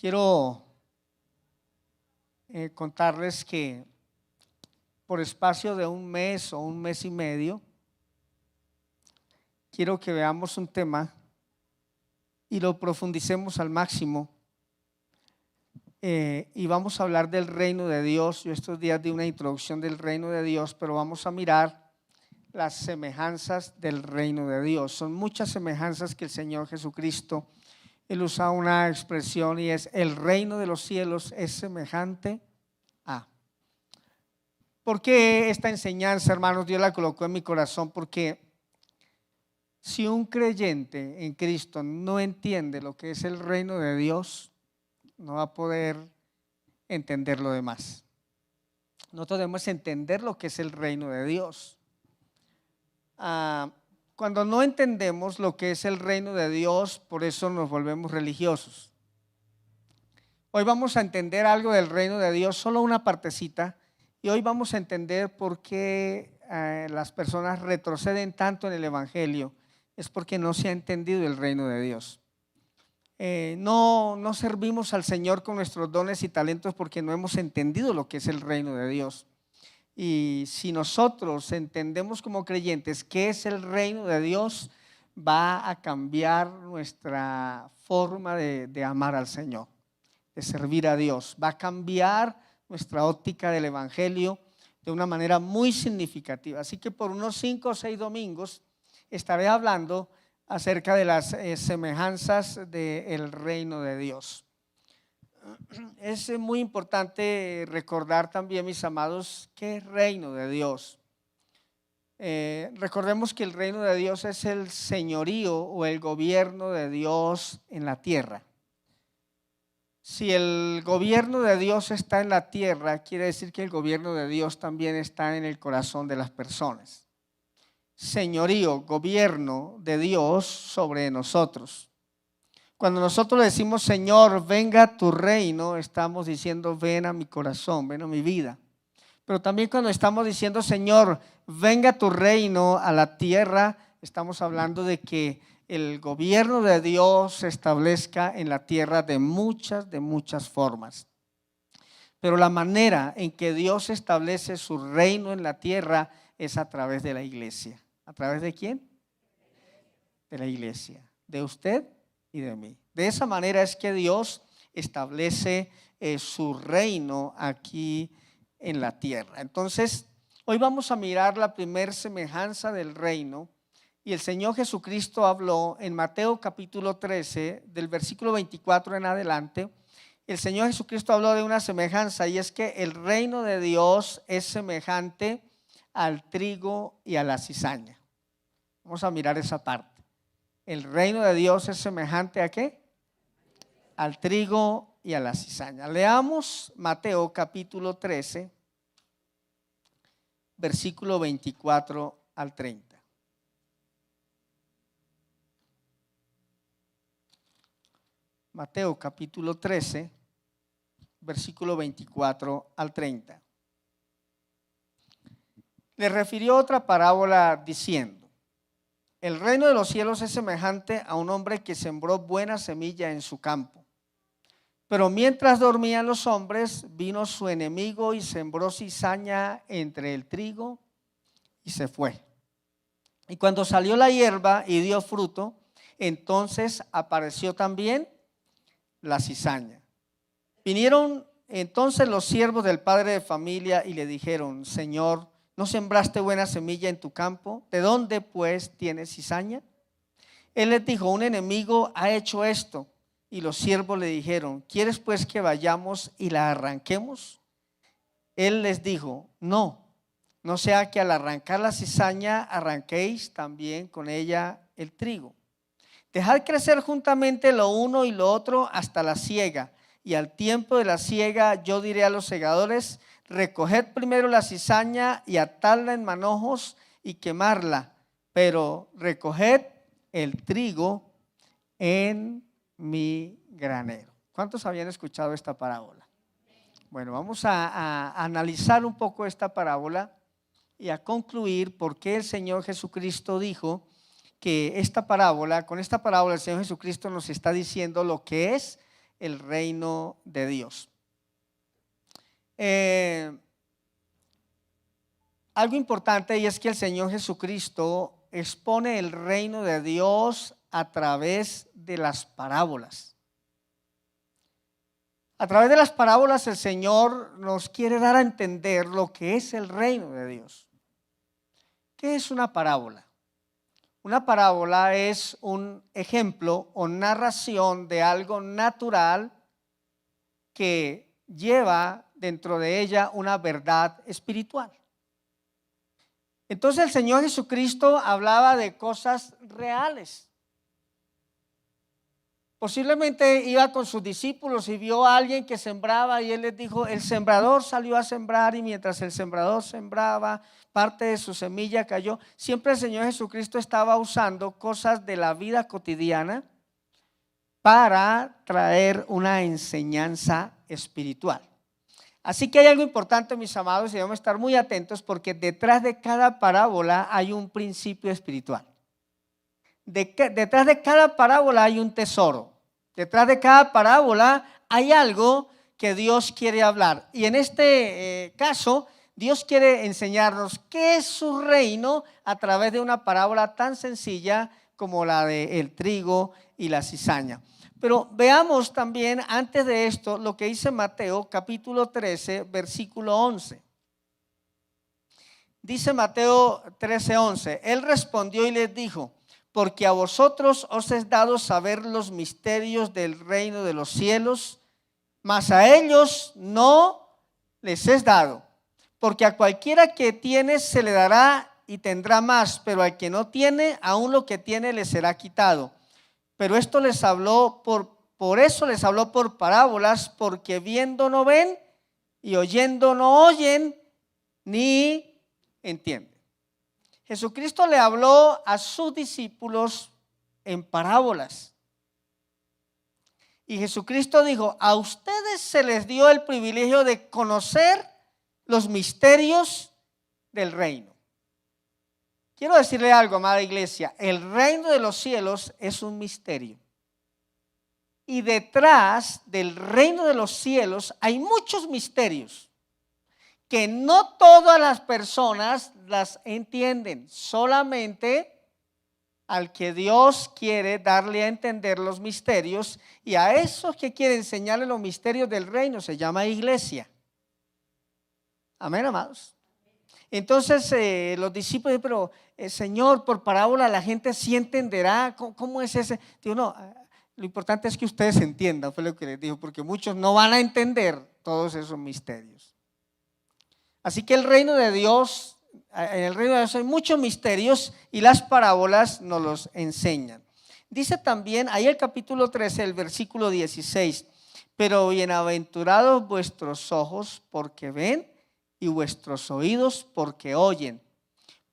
Quiero contarles que por espacio de un mes o un mes y medio, quiero que veamos un tema y lo profundicemos al máximo. Y vamos a hablar del reino de Dios. Yo estos días di una introducción del reino de Dios, pero vamos a mirar las semejanzas del reino de Dios. Son muchas semejanzas que el Señor Jesucristo, Él usa una expresión y es: el reino de los cielos es semejante a. ¿Por qué esta enseñanza, hermanos? Dios la colocó en mi corazón porque si un creyente en Cristo no entiende lo que es el reino de Dios, no va a poder entender lo demás. Nosotros debemos entender lo que es el reino de Dios. Cuando no entendemos lo que es el reino de Dios, por eso nos volvemos religiosos. Hoy vamos a entender algo del reino de Dios, solo una partecita, y hoy vamos a entender por qué las personas retroceden tanto en el Evangelio. Es porque no se ha entendido el reino de Dios. No servimos al Señor con nuestros dones y talentos porque no hemos entendido lo que es el reino de Dios. Y si nosotros entendemos como creyentes qué es el reino de Dios, va a cambiar nuestra forma de amar al Señor, de servir a Dios. Va a cambiar nuestra óptica del Evangelio de una manera muy significativa. Así que por unos 5 o 6 domingos estaré hablando acerca de las semejanzas del reino de Dios. Es muy importante recordar también, mis amados, qué es reino de Dios. Recordemos que el reino de Dios es el señorío o el gobierno de Dios en la tierra. Si el gobierno de Dios está en la tierra, quiere decir que el gobierno de Dios también está en el corazón de las personas. Señorío, gobierno de Dios sobre nosotros. Cuando nosotros decimos: Señor, venga tu reino, estamos diciendo: ven a mi corazón, ven a mi vida. Pero también cuando estamos diciendo: Señor, venga tu reino a la tierra, estamos hablando de que el gobierno de Dios se establezca en la tierra de muchas formas. Pero la manera en que Dios establece su reino en la tierra es a través de la iglesia. ¿A través de quién? De la iglesia, de usted y de mí. De esa manera es que Dios establece su reino aquí en la tierra. Entonces, hoy vamos a mirar la primer semejanza del reino. Y el Señor Jesucristo habló en Mateo capítulo 13, del versículo 24 en adelante. El Señor Jesucristo habló de una semejanza, y es que el reino de Dios es semejante al trigo y a la cizaña. Vamos a mirar esa parte. El reino de Dios es semejante ¿a qué? Al trigo y a la cizaña. Leamos Mateo capítulo 13, versículo 24 al 30. Mateo capítulo 13, versículo 24 al 30. Le refirió otra parábola diciendo: el reino de los cielos es semejante a un hombre que sembró buena semilla en su campo. Pero mientras dormían los hombres, vino su enemigo y sembró cizaña entre el trigo y se fue. Y cuando salió la hierba y dio fruto, entonces apareció también la cizaña. Vinieron entonces los siervos del padre de familia y le dijeron: Señor, ¿no sembraste buena semilla en tu campo? ¿De dónde pues tienes cizaña? Él les dijo: un enemigo ha hecho esto. Y los siervos le dijeron: ¿quieres pues que vayamos y la arranquemos? Él les dijo: no sea que al arrancar la cizaña arranquéis también con ella el trigo. Dejad crecer juntamente lo uno y lo otro hasta la siega. Y al tiempo de la siega yo diré a los segadores: recoged primero la cizaña y atadla en manojos y quemarla, pero recoged el trigo en mi granero. ¿Cuántos habían escuchado esta parábola? Bueno, vamos a analizar un poco esta parábola y a concluir por qué el Señor Jesucristo dijo que con esta parábola el Señor Jesucristo nos está diciendo lo que es el reino de Dios. Algo importante, y es que el Señor Jesucristo expone el reino de Dios a través de las parábolas. A través de las parábolas el Señor nos quiere dar a entender lo que es el reino de Dios. ¿Qué es una parábola? Una parábola es un ejemplo o narración de algo natural que lleva dentro de ella una verdad espiritual. Entonces el Señor Jesucristo hablaba de cosas reales. Posiblemente iba con sus discípulos y vio a alguien que sembraba y él les dijo, el sembrador salió a sembrar y mientras el sembrador sembraba, parte de su semilla cayó. Siempre el Señor Jesucristo estaba usando cosas de la vida cotidiana para traer una enseñanza espiritual. Así que hay algo importante, mis amados, y debemos estar muy atentos porque detrás de cada parábola hay un principio espiritual. Detrás de cada parábola hay un tesoro. Detrás de cada parábola hay algo que Dios quiere hablar. Y en este caso, Dios quiere enseñarnos qué es su reino a través de una parábola tan sencilla como la del trigo y la cizaña. Pero veamos también antes de esto lo que dice Mateo capítulo 13, versículo 11. Dice Mateo 13, 11. Él respondió y les dijo, porque a vosotros os es dado saber los misterios del reino de los cielos, mas a ellos no les es dado. Porque a cualquiera que tiene se le dará y tendrá más, pero al que no tiene, aún lo que tiene le será quitado. Pero esto les habló por eso les habló por parábolas, porque viendo no ven y oyendo no oyen ni entienden. Jesucristo le habló a sus discípulos en parábolas. Y Jesucristo dijo, a ustedes se les dio el privilegio de conocer los misterios del reino. Quiero decirle algo, amada iglesia, el reino de los cielos es un misterio. Y detrás del reino de los cielos hay muchos misterios que no todas las personas las entienden, solamente al que Dios quiere darle a entender los misterios, y a esos que quiere enseñarle los misterios del reino se llama iglesia. Amén, amados. Entonces los discípulos, pero Señor, por parábola la gente sí entenderá. ¿Cómo es ese? Digo, no, lo importante es que ustedes entiendan, fue lo que les dijo, porque muchos no van a entender todos esos misterios. Así que el reino de Dios, en el reino de Dios hay muchos misterios y las parábolas nos los enseñan. Dice también, ahí el capítulo 13, el versículo 16, pero bienaventurados vuestros ojos porque ven y vuestros oídos porque oyen.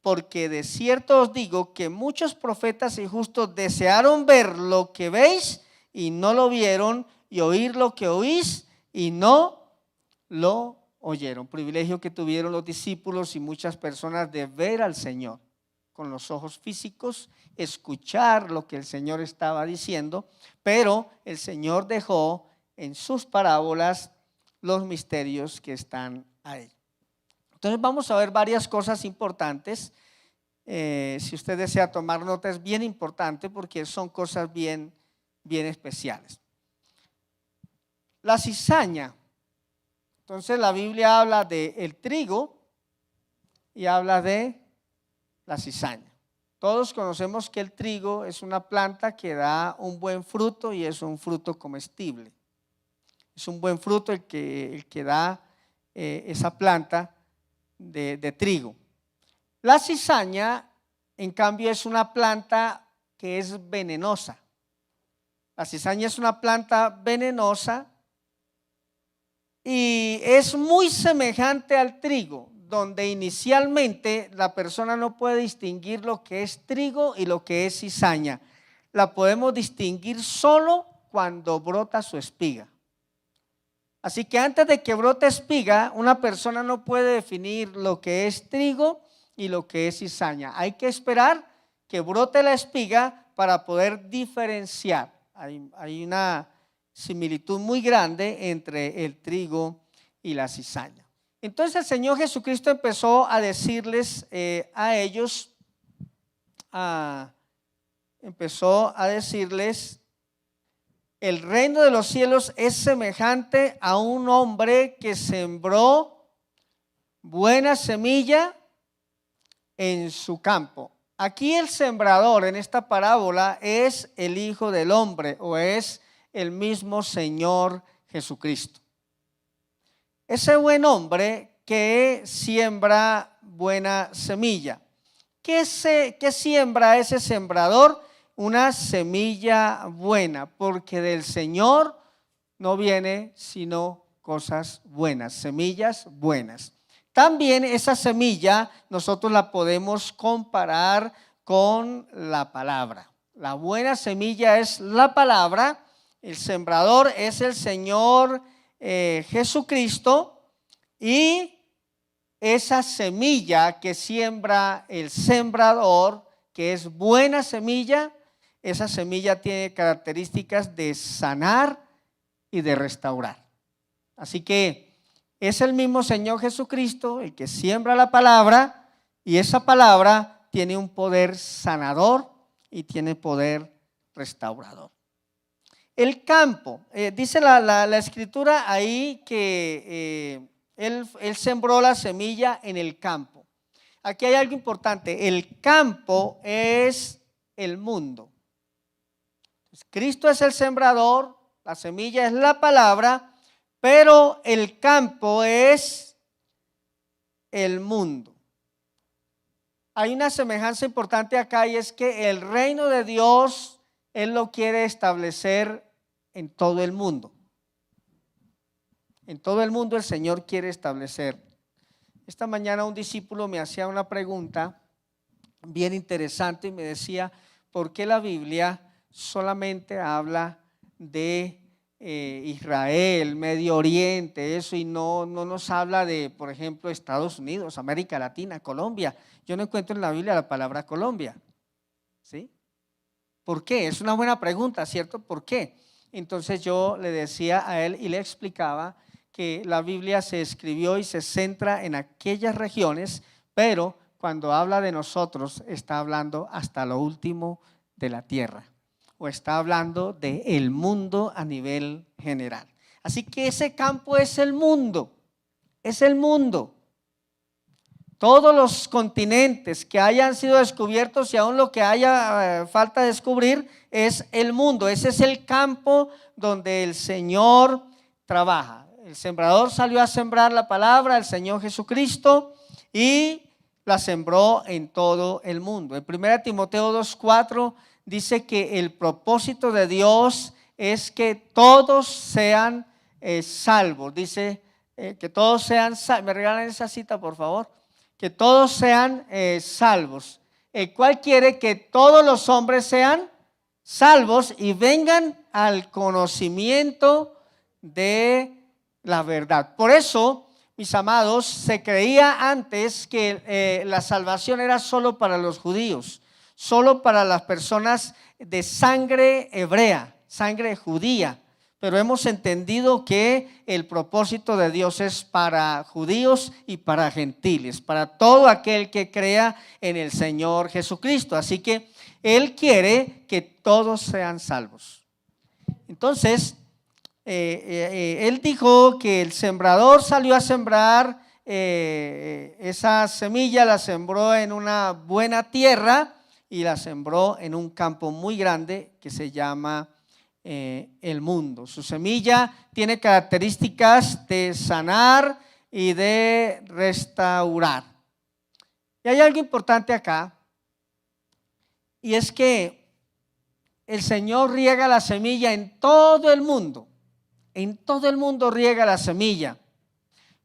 Porque de cierto os digo que muchos profetas y justos desearon ver lo que veis y no lo vieron, y oír lo que oís y no lo oyeron. Privilegio que tuvieron los discípulos y muchas personas de ver al Señor con los ojos físicos, escuchar lo que el Señor estaba diciendo, pero el Señor dejó en sus parábolas los misterios que están ahí. Entonces vamos a ver varias cosas importantes. Si usted desea tomar nota, es bien importante porque son cosas bien especiales. La cizaña. Entonces la Biblia habla del trigo y habla de la cizaña. Todos conocemos que el trigo es una planta que da un buen fruto y es un fruto comestible. Es un buen fruto el que da esa planta de trigo. La cizaña, en cambio, es una planta que es venenosa. La cizaña es una planta venenosa y es muy semejante al trigo, donde inicialmente la persona no puede distinguir lo que es trigo y lo que es cizaña. La podemos distinguir solo cuando brota su espiga. Así que antes de que brote espiga, una persona no puede definir lo que es trigo y lo que es cizaña. Hay que esperar que brote la espiga para poder diferenciar. Hay una similitud muy grande entre el trigo y la cizaña. Entonces el Señor Jesucristo empezó a decirles a ellos, el reino de los cielos es semejante a un hombre que sembró buena semilla en su campo. Aquí el sembrador en esta parábola es el Hijo del Hombre, o es el mismo Señor Jesucristo. Ese buen hombre que siembra buena semilla. ¿Qué siembra ese sembrador? Una semilla buena, porque del Señor no viene sino cosas buenas, semillas buenas. También esa semilla nosotros la podemos comparar con la palabra. La buena semilla es la palabra, el sembrador es el Señor Jesucristo, y esa semilla que siembra el sembrador, que es buena semilla, esa semilla tiene características de sanar y de restaurar. Así que es el mismo Señor Jesucristo el que siembra la palabra, y esa palabra tiene un poder sanador y tiene poder restaurador. El campo, dice la escritura ahí que él sembró la semilla en el campo. Aquí hay algo importante, el campo es el mundo. Cristo es el sembrador, la semilla es la palabra, pero el campo es el mundo. Hay una semejanza importante acá, y es que el reino de Dios Él lo quiere establecer en todo el mundo. En todo el mundo el Señor quiere establecer. Esta mañana un discípulo me hacía una pregunta bien interesante y me decía, ¿por qué la Biblia solamente habla de Israel, Medio Oriente, eso, y no nos habla de, por ejemplo, Estados Unidos, América Latina, Colombia? Yo no encuentro en la Biblia la palabra Colombia, ¿sí? ¿Por qué? Es una buena pregunta, ¿cierto? ¿Por qué? Entonces yo le decía a él y le explicaba que la Biblia se escribió y se centra en aquellas regiones, pero cuando habla de nosotros está hablando hasta lo último de la tierra, o está hablando del mundo a nivel general. Así que ese campo es el mundo, es el mundo. Todos los continentes que hayan sido descubiertos y aún lo que haya falta descubrir es el mundo. Ese es el campo donde el Señor trabaja. El sembrador salió a sembrar la palabra, el Señor Jesucristo, y la sembró en todo el mundo. En 1 Timoteo 2:4 dice que el propósito de Dios es que todos sean salvos. Dice que todos sean salvos. ¿Me regalan esa cita, por favor? Que todos sean salvos, el cual quiere que todos los hombres sean salvos y vengan al conocimiento de la verdad. Por eso, mis amados, se creía antes que la salvación era solo para los judíos, solo para las personas de sangre hebrea, sangre judía. Pero hemos entendido que el propósito de Dios es para judíos y para gentiles, para todo aquel que crea en el Señor Jesucristo. Así que Él quiere que todos sean salvos. Entonces, Él dijo que el sembrador salió a sembrar esa semilla, la sembró en una buena tierra y la sembró en un campo muy grande que se llama el mundo. Su semilla tiene características de sanar y de restaurar. Y hay algo importante acá, y es que el Señor riega la semilla en todo el mundo. En todo el mundo riega la semilla,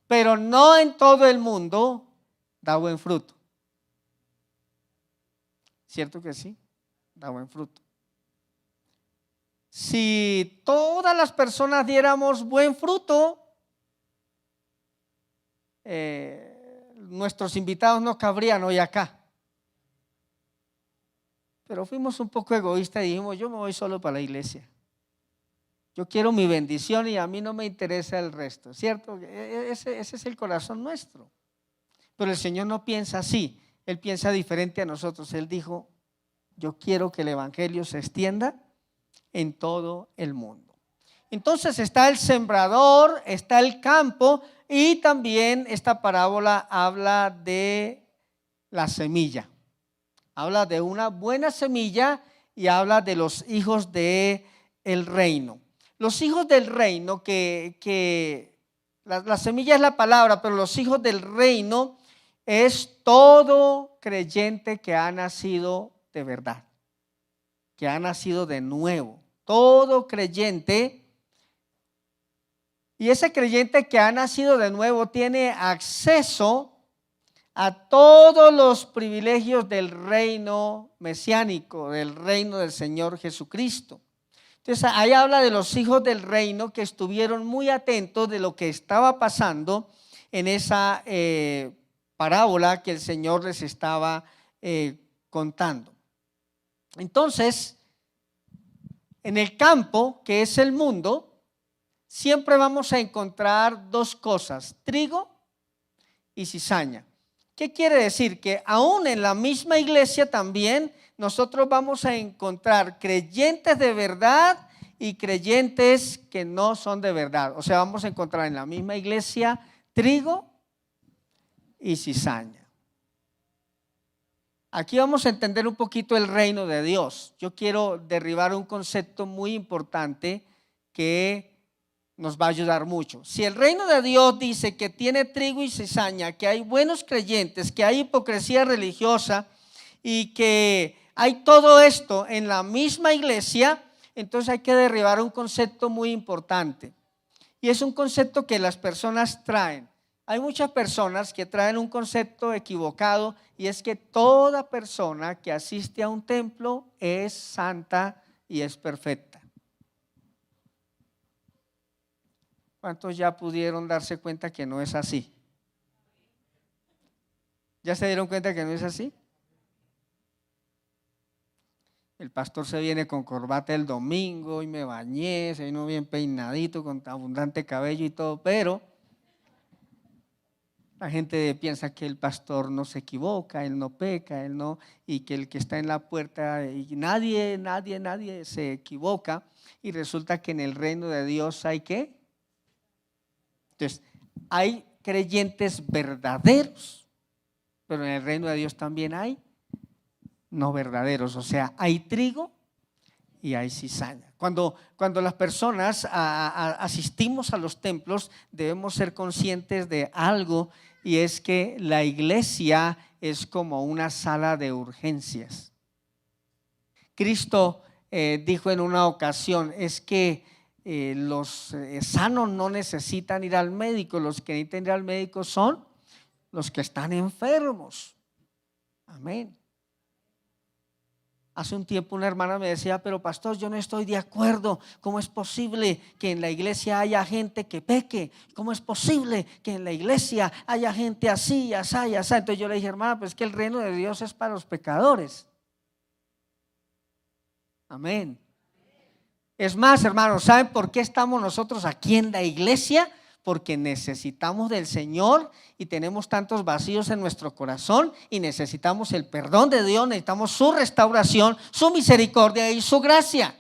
pero no en todo el mundo da buen fruto. ¿Cierto que sí? Da buen fruto. Si todas las personas diéramos buen fruto, nuestros invitados no cabrían hoy acá. Pero fuimos un poco egoístas y dijimos, yo me voy solo para la iglesia. Yo quiero mi bendición y a mí no me interesa el resto, ¿cierto? Ese es el corazón nuestro. Pero el Señor no piensa así, Él piensa diferente a nosotros. Él dijo, yo quiero que el evangelio se extienda en todo el mundo. Entonces está el sembrador, está el campo y también esta parábola habla de la semilla. Habla de una buena semilla y habla de los hijos del reino. Los hijos del reino, la semilla es la palabra, pero los hijos del reino es todo creyente que ha nacido de verdad, que ha nacido de nuevo. Todo creyente, y ese creyente que ha nacido de nuevo tiene acceso a todos los privilegios del reino mesiánico, del reino del Señor Jesucristo. Entonces ahí habla de los hijos del reino que estuvieron muy atentos de lo que estaba pasando en esa parábola que el Señor les estaba contando. Entonces, en el campo, que es el mundo, siempre vamos a encontrar dos cosas: trigo y cizaña. ¿Qué quiere decir? Que aún en la misma iglesia también nosotros vamos a encontrar creyentes de verdad y creyentes que no son de verdad. O sea, vamos a encontrar en la misma iglesia trigo y cizaña. Aquí vamos a entender un poquito el reino de Dios. Yo quiero derribar un concepto muy importante que nos va a ayudar mucho. Si el reino de Dios dice que tiene trigo y cizaña, que hay buenos creyentes, que hay hipocresía religiosa y que hay todo esto en la misma iglesia, entonces hay que derribar un concepto muy importante. Y es un concepto que las personas traen. Hay muchas personas que traen un concepto equivocado, y es que toda persona que asiste a un templo es santa y es perfecta. ¿Cuántos ya pudieron darse cuenta que no es así? ¿Ya se dieron cuenta que no es así? El pastor se viene con corbata el domingo y me bañé, se vino bien peinadito, con abundante cabello y todo, pero la gente piensa que el pastor no se equivoca, él no peca, él no, y que el que está en la puerta, y nadie se equivoca, y resulta que en el reino de Dios hay ¿qué? Entonces, hay creyentes verdaderos, pero en el reino de Dios también hay no verdaderos, o sea, hay trigo y hay cizaña. Cuando las personas asistimos a los templos, debemos ser conscientes de algo, y es que la iglesia es como una sala de urgencias. Cristo dijo en una ocasión, es que los sanos no necesitan ir al médico, los que necesitan ir al médico son los que están enfermos. Amén. Hace un tiempo una hermana me decía, pero pastor, yo no estoy de acuerdo. ¿Cómo es posible que en la iglesia haya gente que peque? ¿Cómo es posible que en la iglesia haya gente así, así, así? Entonces yo le dije, hermana, pues que el reino de Dios es para los pecadores. Amén. Es más, hermanos, ¿saben por qué estamos nosotros aquí en la iglesia? Porque necesitamos del Señor y tenemos tantos vacíos en nuestro corazón y necesitamos el perdón de Dios, necesitamos su restauración, su misericordia y su gracia.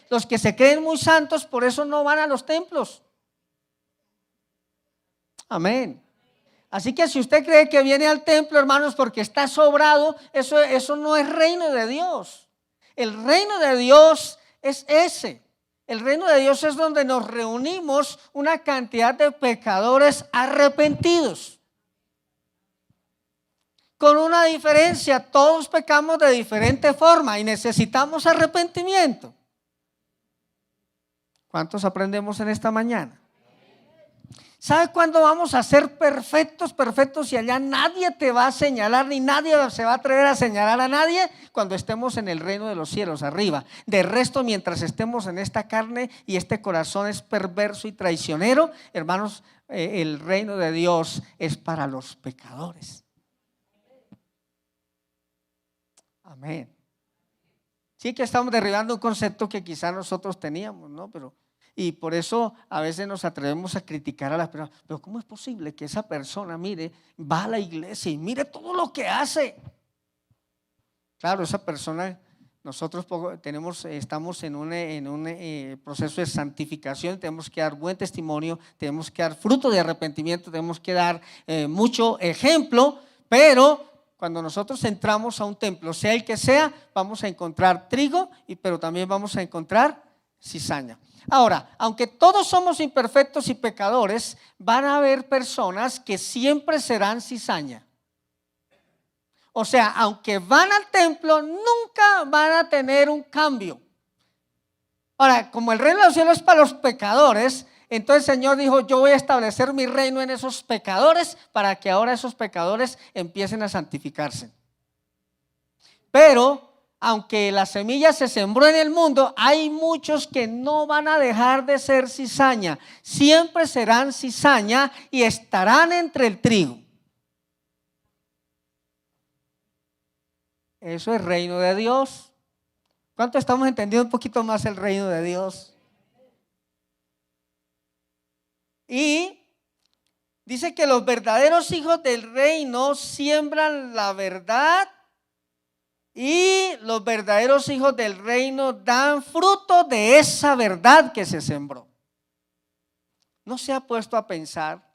Los que se creen muy santos por eso no van a los templos. Amén. Así que si usted cree que viene al templo, hermanos, porque está sobrado, eso no es reino de Dios. El reino de Dios es ese. El reino de Dios es donde nos reunimos una cantidad de pecadores arrepentidos. Con una diferencia, todos pecamos de diferente forma y necesitamos arrepentimiento. ¿Cuántos aprendemos en esta mañana? ¿Sabe cuándo vamos a ser perfectos, perfectos y allá nadie te va a señalar ni nadie se va a atrever a señalar a nadie? Cuando estemos en el reino de los cielos arriba. De resto, mientras estemos en esta carne y este corazón es perverso y traicionero, hermanos, el reino de Dios es para los pecadores. Amén. Sí que estamos derribando un concepto que quizá nosotros teníamos, ¿no? Y por eso a veces nos atrevemos a criticar a las personas. Pero ¿cómo es posible que esa persona, mire, va a la iglesia y mire todo lo que hace? Claro, esa persona, nosotros estamos en un proceso de santificación, tenemos que dar buen testimonio, tenemos que dar fruto de arrepentimiento, tenemos que dar mucho ejemplo, pero cuando nosotros entramos a un templo, sea el que sea, vamos a encontrar trigo, pero también vamos a encontrar cizaña. Ahora, aunque todos somos imperfectos y pecadores, van a haber personas que siempre serán cizaña. O sea, aunque van al templo, nunca van a tener un cambio. Ahora, como el reino de los cielos es para los pecadores, entonces el Señor dijo, yo voy a establecer mi reino en esos pecadores para que ahora esos pecadores empiecen a santificarse. Pero, aunque la semilla se sembró en el mundo, hay muchos que no van a dejar de ser cizaña. Siempre serán cizaña y estarán entre el trigo. Eso es reino de Dios. ¿Cuánto estamos entendiendo un poquito más el reino de Dios? Y dice que los verdaderos hijos del reino siembran la verdad y los verdaderos hijos del reino dan fruto de esa verdad que se sembró. ¿No se ha puesto a pensar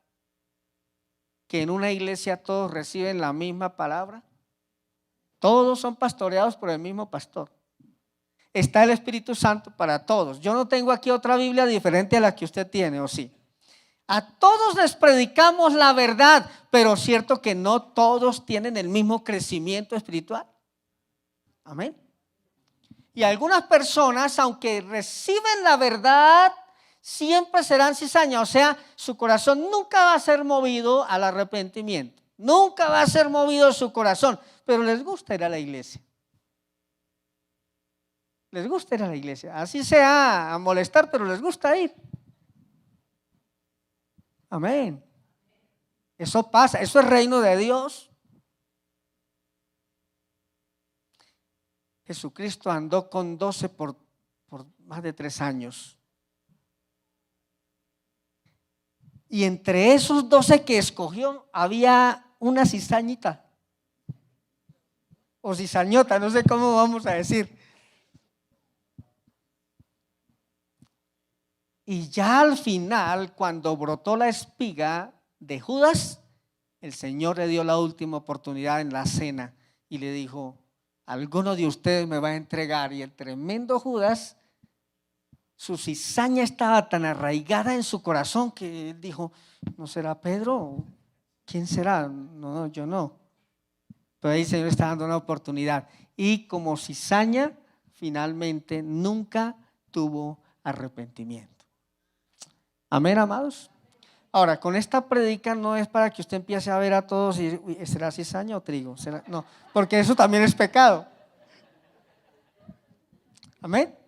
que en una iglesia todos reciben la misma palabra? Todos son pastoreados por el mismo pastor. Está el Espíritu Santo para todos. Yo no tengo aquí otra Biblia diferente a la que usted tiene, ¿o sí? A todos les predicamos la verdad, pero es cierto que no todos tienen el mismo crecimiento espiritual. Amén. Y algunas personas, aunque reciben la verdad, siempre serán cizaña. O sea, su corazón nunca va a ser movido al arrepentimiento. Nunca va a ser movido su corazón. Pero les gusta ir a la iglesia. Les gusta ir a la iglesia. Así sea a molestar, pero les gusta ir. Amén. Eso pasa, eso es reino de Dios. Jesucristo andó con 12 por más de 3 años. Y entre esos 12 que escogió había una cizañita. O cizañota, no sé cómo vamos a decir. Y ya al final, cuando brotó la espiga de Judas, el Señor le dio la última oportunidad en la cena y le dijo, alguno de ustedes me va a entregar. Y el tremendo Judas, su cizaña estaba tan arraigada en su corazón que él dijo, ¿no será Pedro? ¿Quién será? No, yo no. Pero ahí el Señor está dando una oportunidad. Y como cizaña, finalmente nunca tuvo arrepentimiento. Amén, amados. Ahora, con esta predica no es para que usted empiece a ver a todos y ¿será cizaña o trigo? No, porque eso también es pecado. Amén.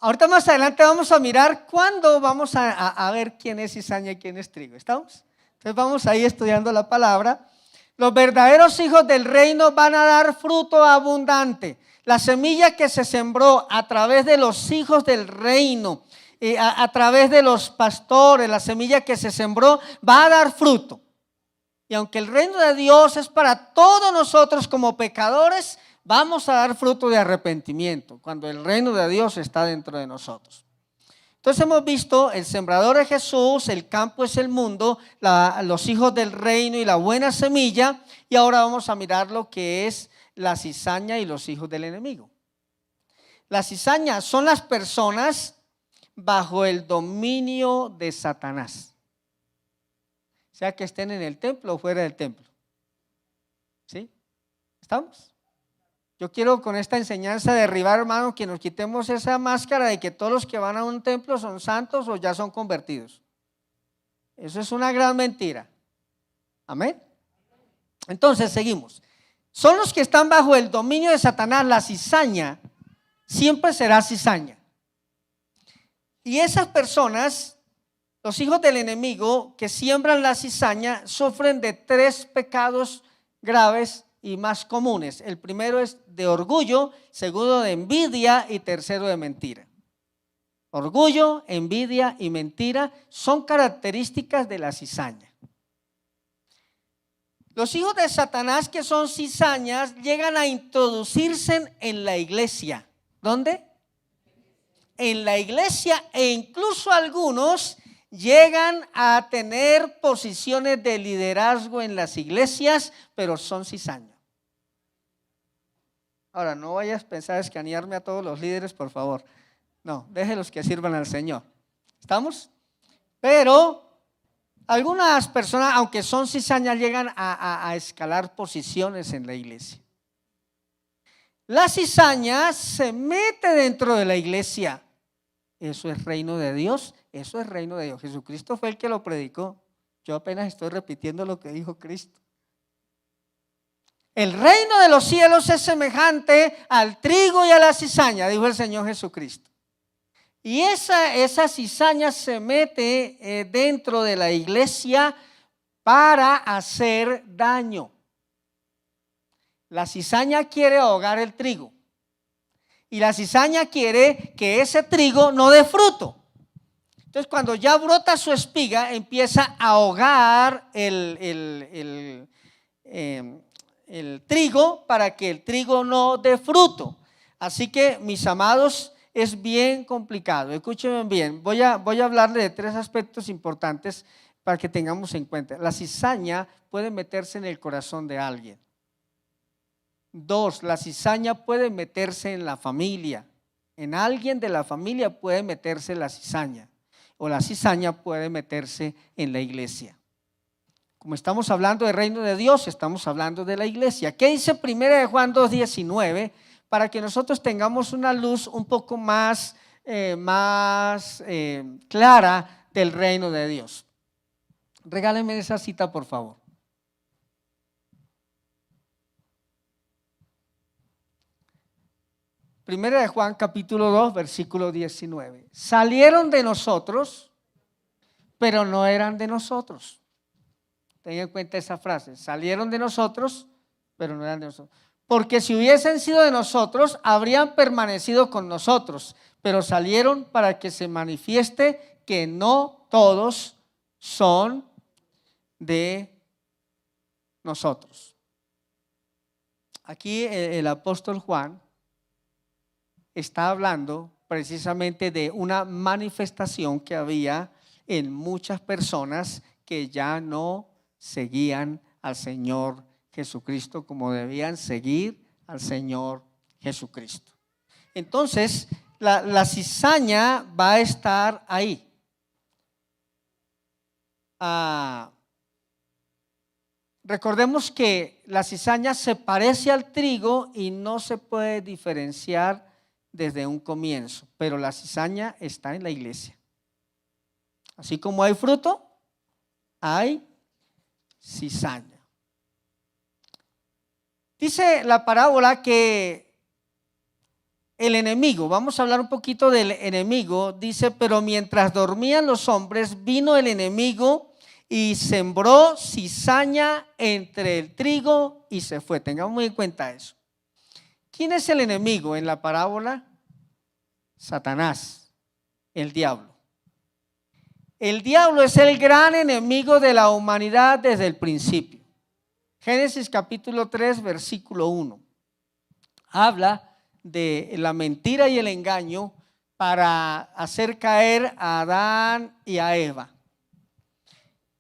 Ahorita más adelante vamos a mirar cuándo vamos a ver quién es cizaña y quién es trigo. ¿Estamos? Entonces vamos ahí estudiando la palabra. Los verdaderos hijos del reino van a dar fruto abundante. La semilla que se sembró a través de los hijos del reino, a través de los pastores, la semilla que se sembró va a dar fruto. Y aunque el reino de Dios es para todos nosotros como pecadores, vamos a dar fruto de arrepentimiento cuando el reino de Dios está dentro de nosotros. Entonces hemos visto el sembrador de Jesús, el campo es el mundo, los hijos del reino y la buena semilla. Y ahora vamos a mirar lo que es la cizaña y los hijos del enemigo. La cizaña son las personas bajo el dominio de Satanás, sea que estén en el templo o fuera del templo. ¿Sí? ¿Estamos? Yo quiero con esta enseñanza derribar, hermano, que nos quitemos esa máscara de que todos los que van a un templo son santos o ya son convertidos. Eso es una gran mentira. Amén. Entonces seguimos. Son los que están bajo el dominio de Satanás. La cizaña siempre será cizaña. Y esas personas, los hijos del enemigo que siembran la cizaña, sufren de 3 pecados graves y más comunes. El primero es de orgullo, segundo de envidia y tercero de mentira. Orgullo, envidia y mentira son características de la cizaña. Los hijos de Satanás, que son cizañas, llegan a introducirse en la iglesia. ¿Dónde? En la iglesia, e incluso algunos llegan a tener posiciones de liderazgo en las iglesias, pero son cizañas. Ahora, no vayas a pensar escanearme a todos los líderes, por favor. No, déjenlos que sirvan al Señor. ¿Estamos? Pero algunas personas, aunque son cizañas, llegan a escalar posiciones en la iglesia. La cizaña se mete dentro de la iglesia. Eso es reino de Dios, eso es reino de Dios. Jesucristo fue el que lo predicó. Yo apenas estoy repitiendo lo que dijo Cristo. El reino de los cielos es semejante al trigo y a la cizaña, dijo el Señor Jesucristo. Y esa cizaña se mete dentro de la iglesia para hacer daño. La cizaña quiere ahogar el trigo. Y la cizaña quiere que ese trigo no dé fruto. Entonces, cuando ya brota su espiga, empieza a ahogar el trigo para que el trigo no dé fruto. Así que, mis amados, es bien complicado. Escúchenme bien. Voy a hablarle de 3 aspectos importantes para que tengamos en cuenta. La cizaña puede meterse en el corazón de alguien. 2, la cizaña puede meterse en la familia. En alguien de la familia puede meterse la cizaña. O la cizaña puede meterse en la iglesia. Como estamos hablando del reino de Dios, estamos hablando de la iglesia. ¿Qué dice 1 Juan 2:19? Para que nosotros tengamos una luz un poco más clara del reino de Dios. Regálenme esa cita, por favor. 1 Juan capítulo 2, versículo 19. Salieron de nosotros, pero no eran de nosotros. Tengan en cuenta esa frase. Salieron de nosotros, pero no eran de nosotros. Porque si hubiesen sido de nosotros, habrían permanecido con nosotros, pero salieron para que se manifieste que no todos son de nosotros. Aquí el apóstol Juan está hablando precisamente de una manifestación que había en muchas personas que ya no seguían al Señor Jesucristo como debían seguir al Señor Jesucristo. Entonces, la cizaña va a estar ahí. Recordemos que la cizaña se parece al trigo y no se puede diferenciar desde un comienzo, pero la cizaña está en la iglesia. Así como hay fruto, hay cizaña. Dice la parábola que el enemigo, vamos a hablar un poquito del enemigo, dice, pero mientras dormían los hombres, vino el enemigo y sembró cizaña entre el trigo y se fue. Tengamos muy en cuenta eso. ¿Quién es el enemigo en la parábola? Satanás, el diablo. El diablo es el gran enemigo de la humanidad desde el principio. Génesis capítulo 3, versículo 1. Habla de la mentira y el engaño para hacer caer a Adán y a Eva.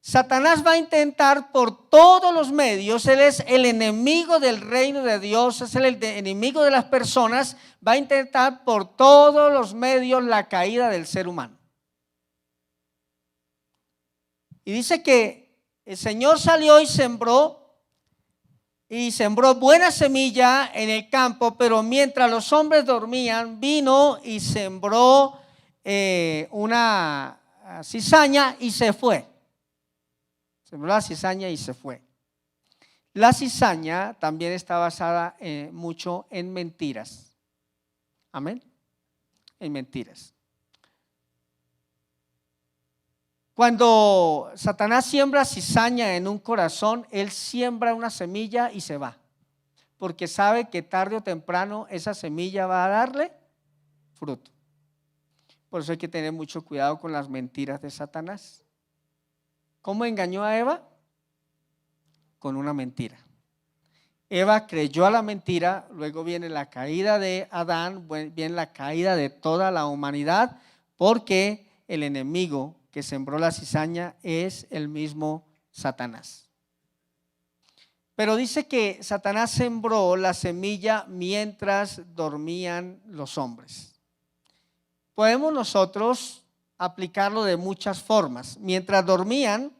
Satanás va a intentar por todos los medios, él es el enemigo del reino de Dios, es el enemigo de las personas, va a intentar por todos los medios la caída del ser humano. Y dice que el Señor salió y sembró buena semilla en el campo, pero mientras los hombres dormían, vino y sembró una cizaña y se fue. Sembró la cizaña y se fue. La cizaña también está basada mucho en mentiras. Amén. En mentiras. Cuando Satanás siembra cizaña en un corazón, él siembra una semilla y se va. porque sabe que tarde o temprano esa semilla va a darle fruto. Por eso hay que tener mucho cuidado con las mentiras de Satanás. ¿Cómo engañó a Eva? Con una mentira. Eva creyó a la mentira, luego viene la caída de Adán, viene la caída de toda la humanidad, porque el enemigo que sembró la cizaña es el mismo Satanás. Pero dice que Satanás sembró la semilla mientras dormían los hombres. Podemos nosotros aplicarlo de muchas formas. Mientras dormían,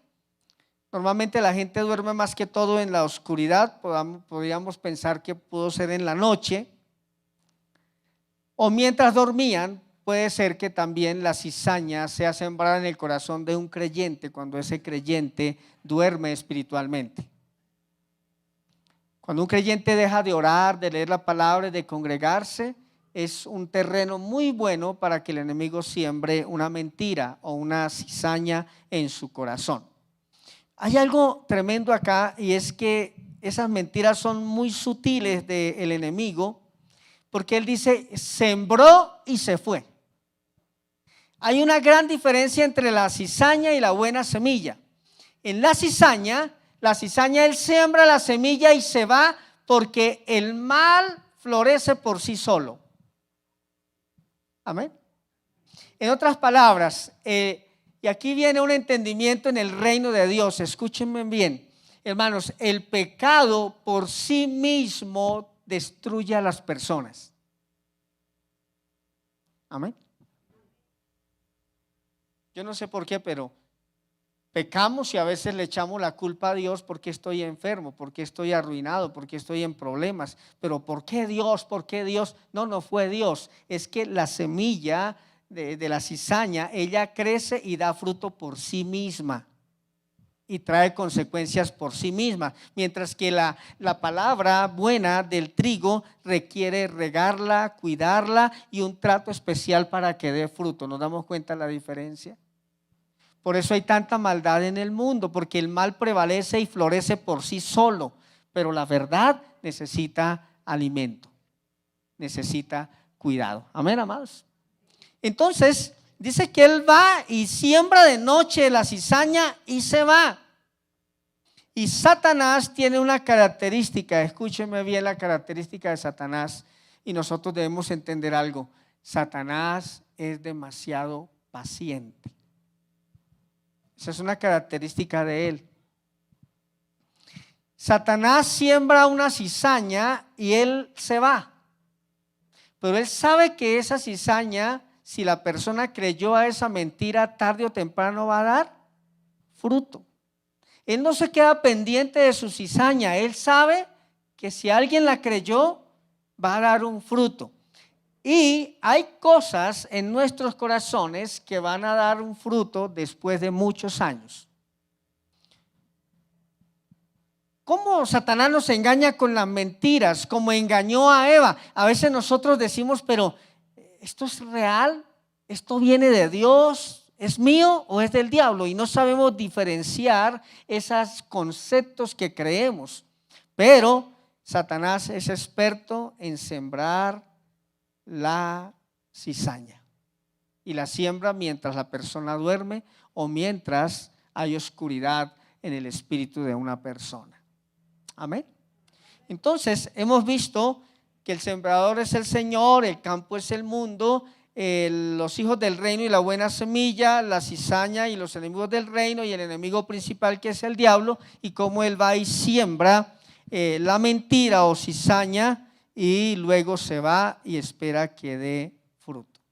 normalmente la gente duerme más que todo en la oscuridad, podríamos pensar que pudo ser en la noche, o mientras dormían puede ser que también la cizaña sea sembrada en el corazón de un creyente cuando ese creyente duerme espiritualmente. Cuando un creyente deja de orar, de leer la palabra, de congregarse, es un terreno muy bueno para que el enemigo siembre una mentira o una cizaña en su corazón. Hay algo tremendo acá, y es que esas mentiras son muy sutiles del enemigo, porque él dice, sembró y se fue. Hay una gran diferencia entre la cizaña y la buena semilla. En la cizaña él siembra la semilla y se va porque el mal florece por sí solo. Amén. En otras palabras, y aquí viene un entendimiento en el reino de Dios. Escúchenme bien, hermanos, el pecado por sí mismo destruye a las personas. Amén. Yo no sé por qué, pero pecamos y a veces le echamos la culpa a Dios porque estoy enfermo, porque estoy arruinado, porque estoy en problemas. Pero ¿por qué Dios? ¿Por qué Dios? No fue Dios. Es que la semilla de la cizaña, ella crece y da fruto por sí misma y trae consecuencias por sí misma, mientras que la palabra buena del trigo requiere regarla, cuidarla y un trato especial para que dé fruto. ¿Nos damos cuenta de la diferencia? Por eso hay tanta maldad en el mundo, porque el mal prevalece y florece por sí solo, pero la verdad necesita alimento, necesita cuidado. Amén, amados. Entonces, dice que él va y siembra de noche la cizaña y se va. Y Satanás tiene una característica, escúcheme bien la característica de Satanás, y nosotros debemos entender algo. Satanás es demasiado paciente. Esa es una característica de él. Satanás siembra una cizaña y él se va. Pero él sabe que esa cizaña, si la persona creyó a esa mentira, tarde o temprano va a dar fruto. Él no se queda pendiente de su cizaña. Él sabe que si alguien la creyó, va a dar un fruto. Y hay cosas en nuestros corazones que van a dar un fruto después de muchos años. ¿Cómo Satanás nos engaña con las mentiras? Como engañó a Eva. A veces nosotros decimos, pero ¿esto es real? ¿Esto viene de Dios? ¿Es mío o es del diablo? Y no sabemos diferenciar esos conceptos que creemos. Pero Satanás es experto en sembrar la cizaña, y la siembra mientras la persona duerme o mientras hay oscuridad en el espíritu de una persona. Amén. Entonces hemos visto que el sembrador es el Señor, el campo es el mundo, los hijos del reino y la buena semilla, la cizaña y los enemigos del reino, y el enemigo principal que es el diablo, y cómo él va y siembra la mentira o cizaña, y luego se va y espera que dé fruto.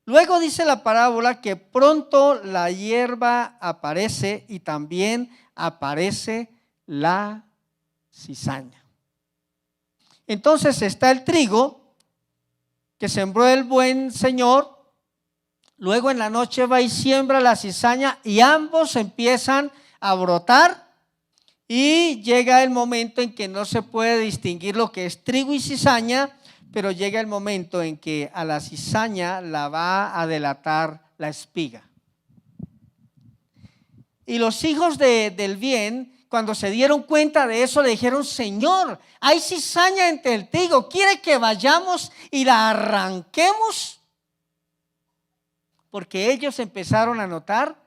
Luego dice la parábola que pronto la hierba aparece y también aparece la cizaña. Entonces está el trigo que sembró el buen Señor, luego en la noche va y siembra la cizaña, y ambos empiezan a brotar. Y llega el momento en que no se puede distinguir lo que es trigo y cizaña, pero llega el momento en que a la cizaña la va a delatar la espiga. Y los hijos del bien cuando se dieron cuenta de eso, le dijeron: Señor, hay cizaña entre el trigo, ¿quiere que vayamos y la arranquemos? Porque ellos empezaron a notar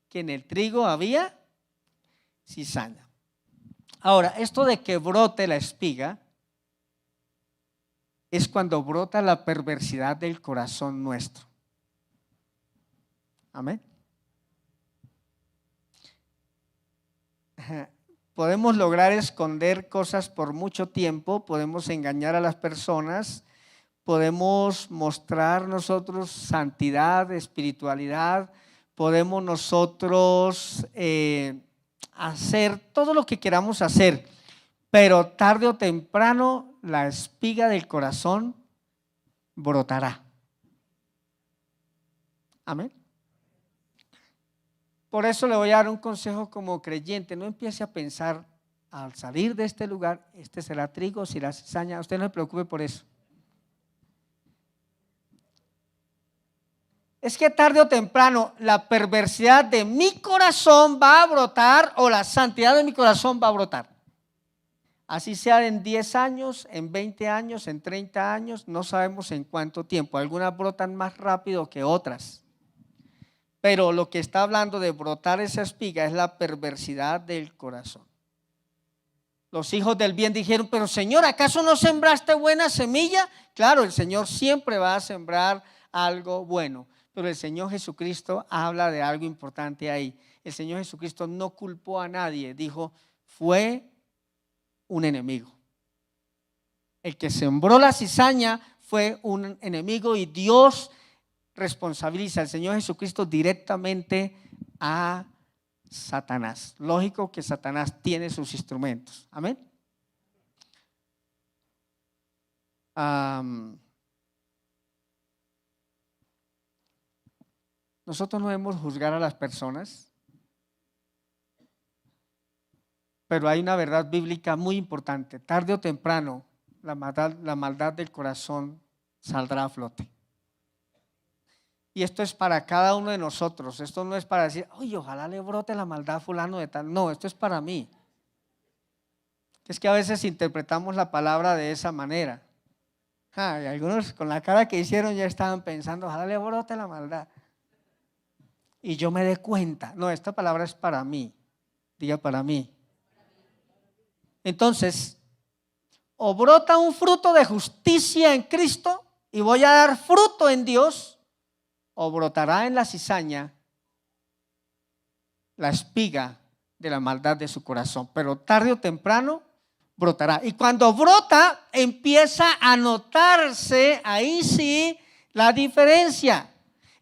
que en el trigo había cizaña. Ahora, esto de que brote la espiga es cuando brota la perversidad del corazón nuestro. Amén. Podemos lograr esconder cosas por mucho tiempo, podemos engañar a las personas, podemos mostrar nosotros santidad, espiritualidad, podemos nosotros hacer todo lo que queramos hacer, pero tarde o temprano la espiga del corazón brotará. Amén. Por eso le voy a dar un consejo como creyente: no empiece a pensar al salir de este lugar, este será trigo, será cizaña. Usted no se preocupe por eso. Es que tarde o temprano la perversidad de mi corazón va a brotar, o la santidad de mi corazón va a brotar. Así sea en 10 años, en 20 años, en 30 años, no sabemos en cuánto tiempo. Algunas brotan más rápido que otras. Pero lo que está hablando de brotar esa espiga es la perversidad del corazón. Los hijos del bien dijeron: pero Señor, ¿acaso no sembraste buena semilla? Claro, el Señor siempre va a sembrar algo bueno. Pero el Señor Jesucristo habla de algo importante ahí. El Señor Jesucristo no culpó a nadie, dijo: fue un enemigo. El que sembró la cizaña fue un enemigo, y Dios responsabiliza al Señor Jesucristo directamente a Satanás. Lógico que Satanás tiene sus instrumentos. Amén. Nosotros no debemos juzgar a las personas, pero hay una verdad bíblica muy importante: tarde o temprano la maldad del corazón saldrá a flote. Y esto es para cada uno de nosotros. Esto no es para decir: oye, ojalá le brote la maldad a fulano de tal. No, esto es para mí. Es que a veces interpretamos la palabra de esa manera. Y algunos con la cara que hicieron ya estaban pensando: ojalá le brote la maldad y yo me dé cuenta. No, esta palabra es para mí. Diga: para mí. Entonces, o brota un fruto de justicia en Cristo y voy a dar fruto en Dios, o brotará en la cizaña la espiga de la maldad de su corazón. Pero tarde o temprano brotará. Y cuando brota, empieza a notarse ahí sí la diferencia.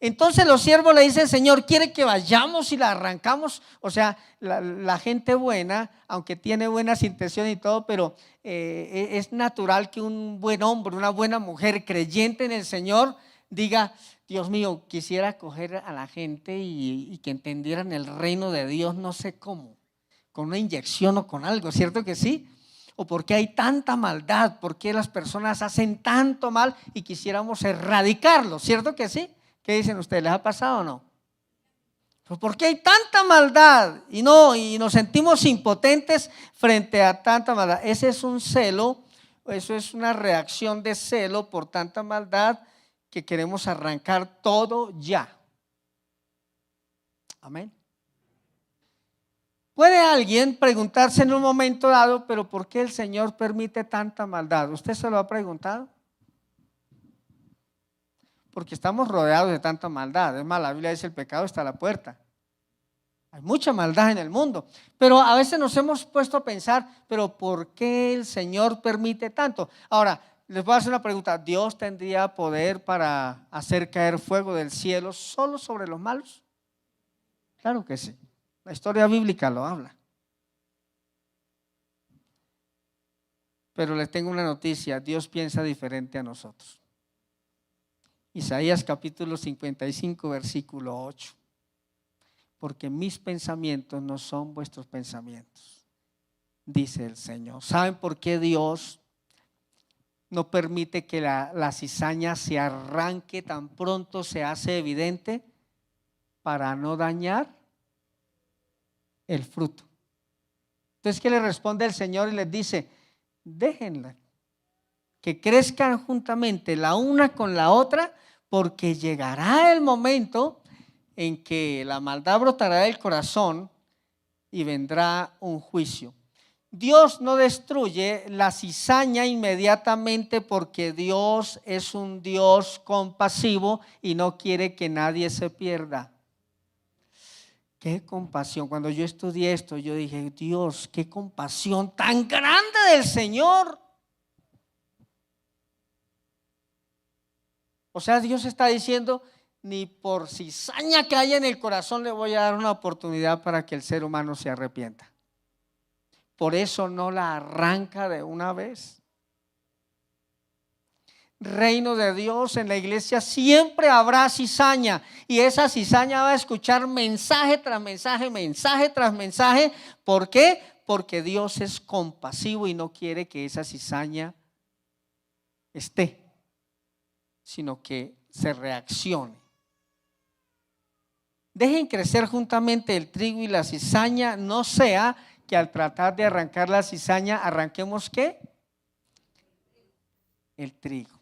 Entonces los siervos le dicen: Señor, ¿quiere que vayamos y la arrancamos? O sea, la gente buena, aunque tiene buenas intenciones y todo, pero es natural que un buen hombre, una buena mujer creyente en el Señor diga: Dios mío, quisiera coger a la gente y que entendieran el reino de Dios, no sé cómo, con una inyección o con algo, ¿cierto que sí? O porque hay tanta maldad, porque las personas hacen tanto mal y quisiéramos erradicarlo, ¿cierto que sí? ¿Qué dicen ustedes? ¿Les ha pasado o no? Pues ¿por qué hay tanta maldad? Y nos sentimos impotentes frente a tanta maldad. Ese es un celo, eso es una reacción de celo por tanta maldad, que queremos arrancar todo ya. Amén. ¿Puede alguien preguntarse en un momento dado: pero ¿por qué el Señor permite tanta maldad? ¿Usted se lo ha preguntado? Porque estamos rodeados de tanta maldad. Es más, la Biblia dice: el pecado está a la puerta. Hay mucha maldad en el mundo, pero a veces nos hemos puesto a pensar: pero ¿por qué el Señor permite tanto? Ahora, les voy a hacer una pregunta: ¿Dios tendría poder para hacer caer fuego del cielo solo sobre los malos? Claro que sí. La historia bíblica lo habla. Pero les tengo una noticia: Dios piensa diferente a nosotros. Isaías capítulo 55, versículo 8. Porque mis pensamientos no son vuestros pensamientos, dice el Señor. ¿Saben por qué Dios no permite que la cizaña se arranque tan pronto se hace evidente? Para no dañar el fruto. Entonces, ¿qué le responde el Señor? Y les dice, déjenla, que crezcan juntamente la una con la otra, porque llegará el momento en que la maldad brotará del corazón y vendrá un juicio. Dios no destruye la cizaña inmediatamente porque Dios es un Dios compasivo y no quiere que nadie se pierda. Qué compasión. Cuando yo estudié esto, yo dije, Dios, qué compasión tan grande del Señor. O sea, Dios está diciendo, ni por cizaña que haya en el corazón le voy a dar una oportunidad para que el ser humano se arrepienta. Por eso no la arranca de una vez. Reino de Dios, en la iglesia siempre habrá cizaña, y esa cizaña va a escuchar mensaje tras mensaje, mensaje tras mensaje. ¿Por qué? Porque Dios es compasivo y no quiere que esa cizaña esté, sino que se reaccione. Dejen crecer juntamente el trigo y la cizaña, no sea que al tratar de arrancar la cizaña, arranquemos ¿qué? El trigo.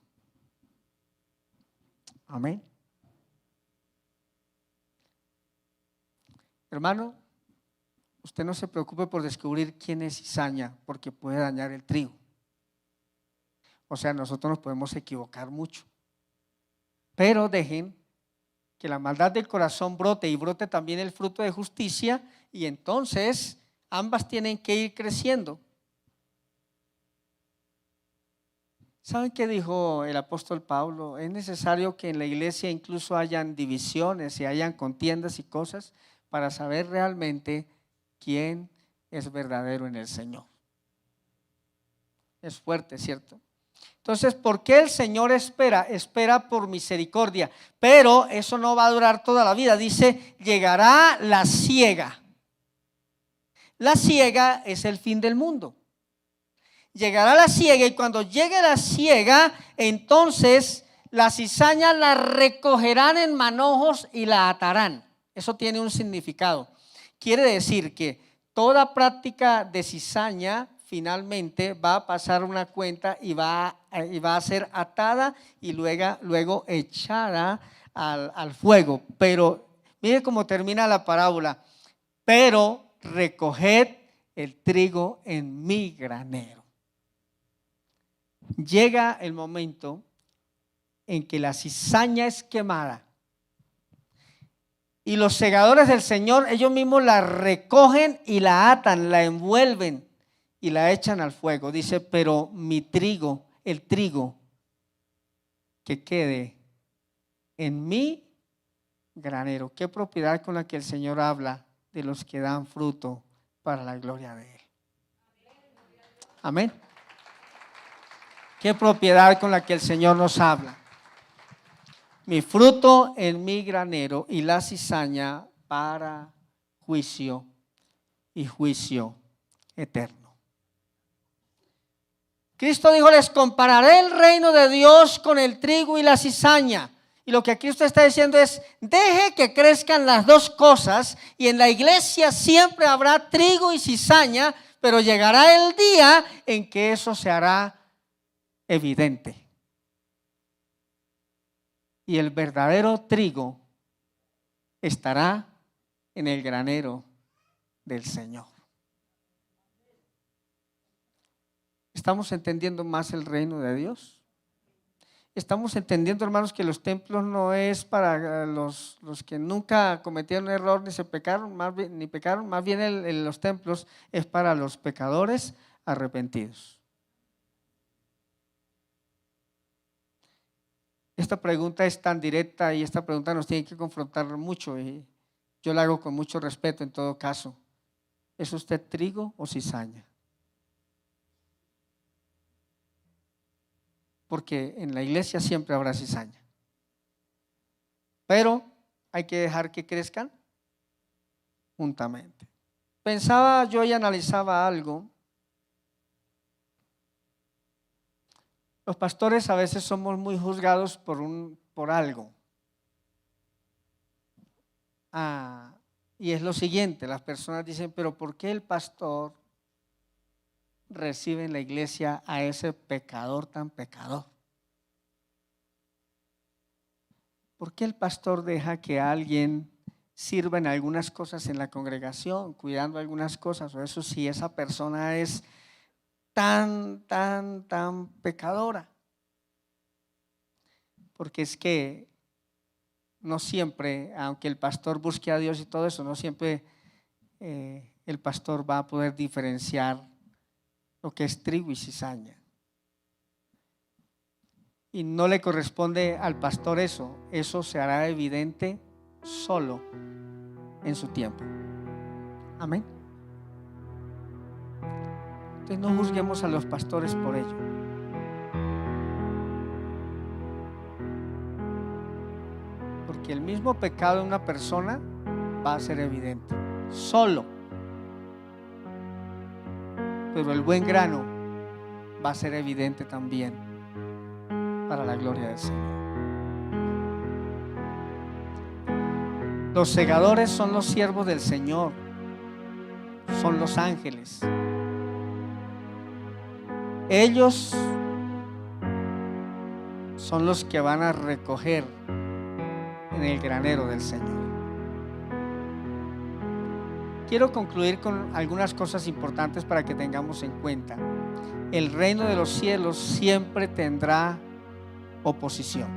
Amén. Hermano, usted no se preocupe por descubrir quién es cizaña, porque puede dañar el trigo. O sea, nosotros nos podemos equivocar mucho. Pero dejen que la maldad del corazón brote y brote también el fruto de justicia, y entonces ambas tienen que ir creciendo. ¿Saben qué dijo el apóstol Pablo? Es necesario que en la iglesia incluso hayan divisiones y hayan contiendas y cosas para saber realmente quién es verdadero en el Señor. Es fuerte, ¿cierto? Entonces, ¿por qué el Señor espera? Espera por misericordia, pero eso no va a durar toda la vida. Dice, llegará la siega. La siega es el fin del mundo. Llegará la siega, y cuando llegue la siega, entonces la cizaña la recogerán en manojos y la atarán. Eso tiene un significado. Quiere decir que toda práctica de cizaña finalmente va a pasar una cuenta y va a ser atada y luego echada al fuego. Pero mire cómo termina la parábola. Pero recoged el trigo en mi granero. Llega el momento en que la cizaña es quemada y los segadores del Señor, ellos mismos la recogen y la atan, la envuelven y la echan al fuego. Dice, pero mi trigo, el trigo que quede en mi granero. Qué propiedad con la que el Señor habla de los que dan fruto para la gloria de Él. Amén. Qué propiedad con la que el Señor nos habla. Mi fruto en mi granero y la cizaña para juicio y juicio eterno. Cristo dijo, les compararé el reino de Dios con el trigo y la cizaña. Y lo que Cristo está diciendo es, deje que crezcan las dos cosas, y en la iglesia siempre habrá trigo y cizaña, pero llegará el día en que eso se hará evidente. Y el verdadero trigo estará en el granero del Señor. ¿Estamos entendiendo más el reino de Dios? Estamos entendiendo, hermanos, que los templos no es para los que nunca cometieron error ni se pecaron, más bien los templos es para los pecadores arrepentidos. Esta pregunta es tan directa y esta pregunta nos tiene que confrontar mucho, y yo la hago con mucho respeto en todo caso. ¿Es usted trigo o cizaña? Porque en la iglesia siempre habrá cizaña, pero hay que dejar que crezcan juntamente. Pensaba yo y analizaba algo. Los pastores a veces somos muy juzgados por algo. Y es lo siguiente, las personas dicen, pero ¿por qué el pastor recibe en la iglesia a ese pecador tan pecador? ¿Por qué el pastor deja que alguien sirva en algunas cosas en la congregación, cuidando algunas cosas? O eso si esa persona es tan pecadora. Porque es que no siempre, aunque el pastor busque a Dios y todo eso, no siempre el pastor va a poder diferenciar lo que es trigo y cizaña. Y no le corresponde al pastor eso se hará evidente solo en su tiempo. Amén. Entonces no juzguemos a los pastores por ello. Porque el mismo pecado de una persona va a ser evidente solo, pero el buen grano va a ser evidente también para la gloria del Señor. Los segadores son los siervos del Señor, son los ángeles. Ellos son los que van a recoger en el granero del Señor. Quiero concluir con algunas cosas importantes para que tengamos en cuenta. El reino de los cielos siempre tendrá oposición.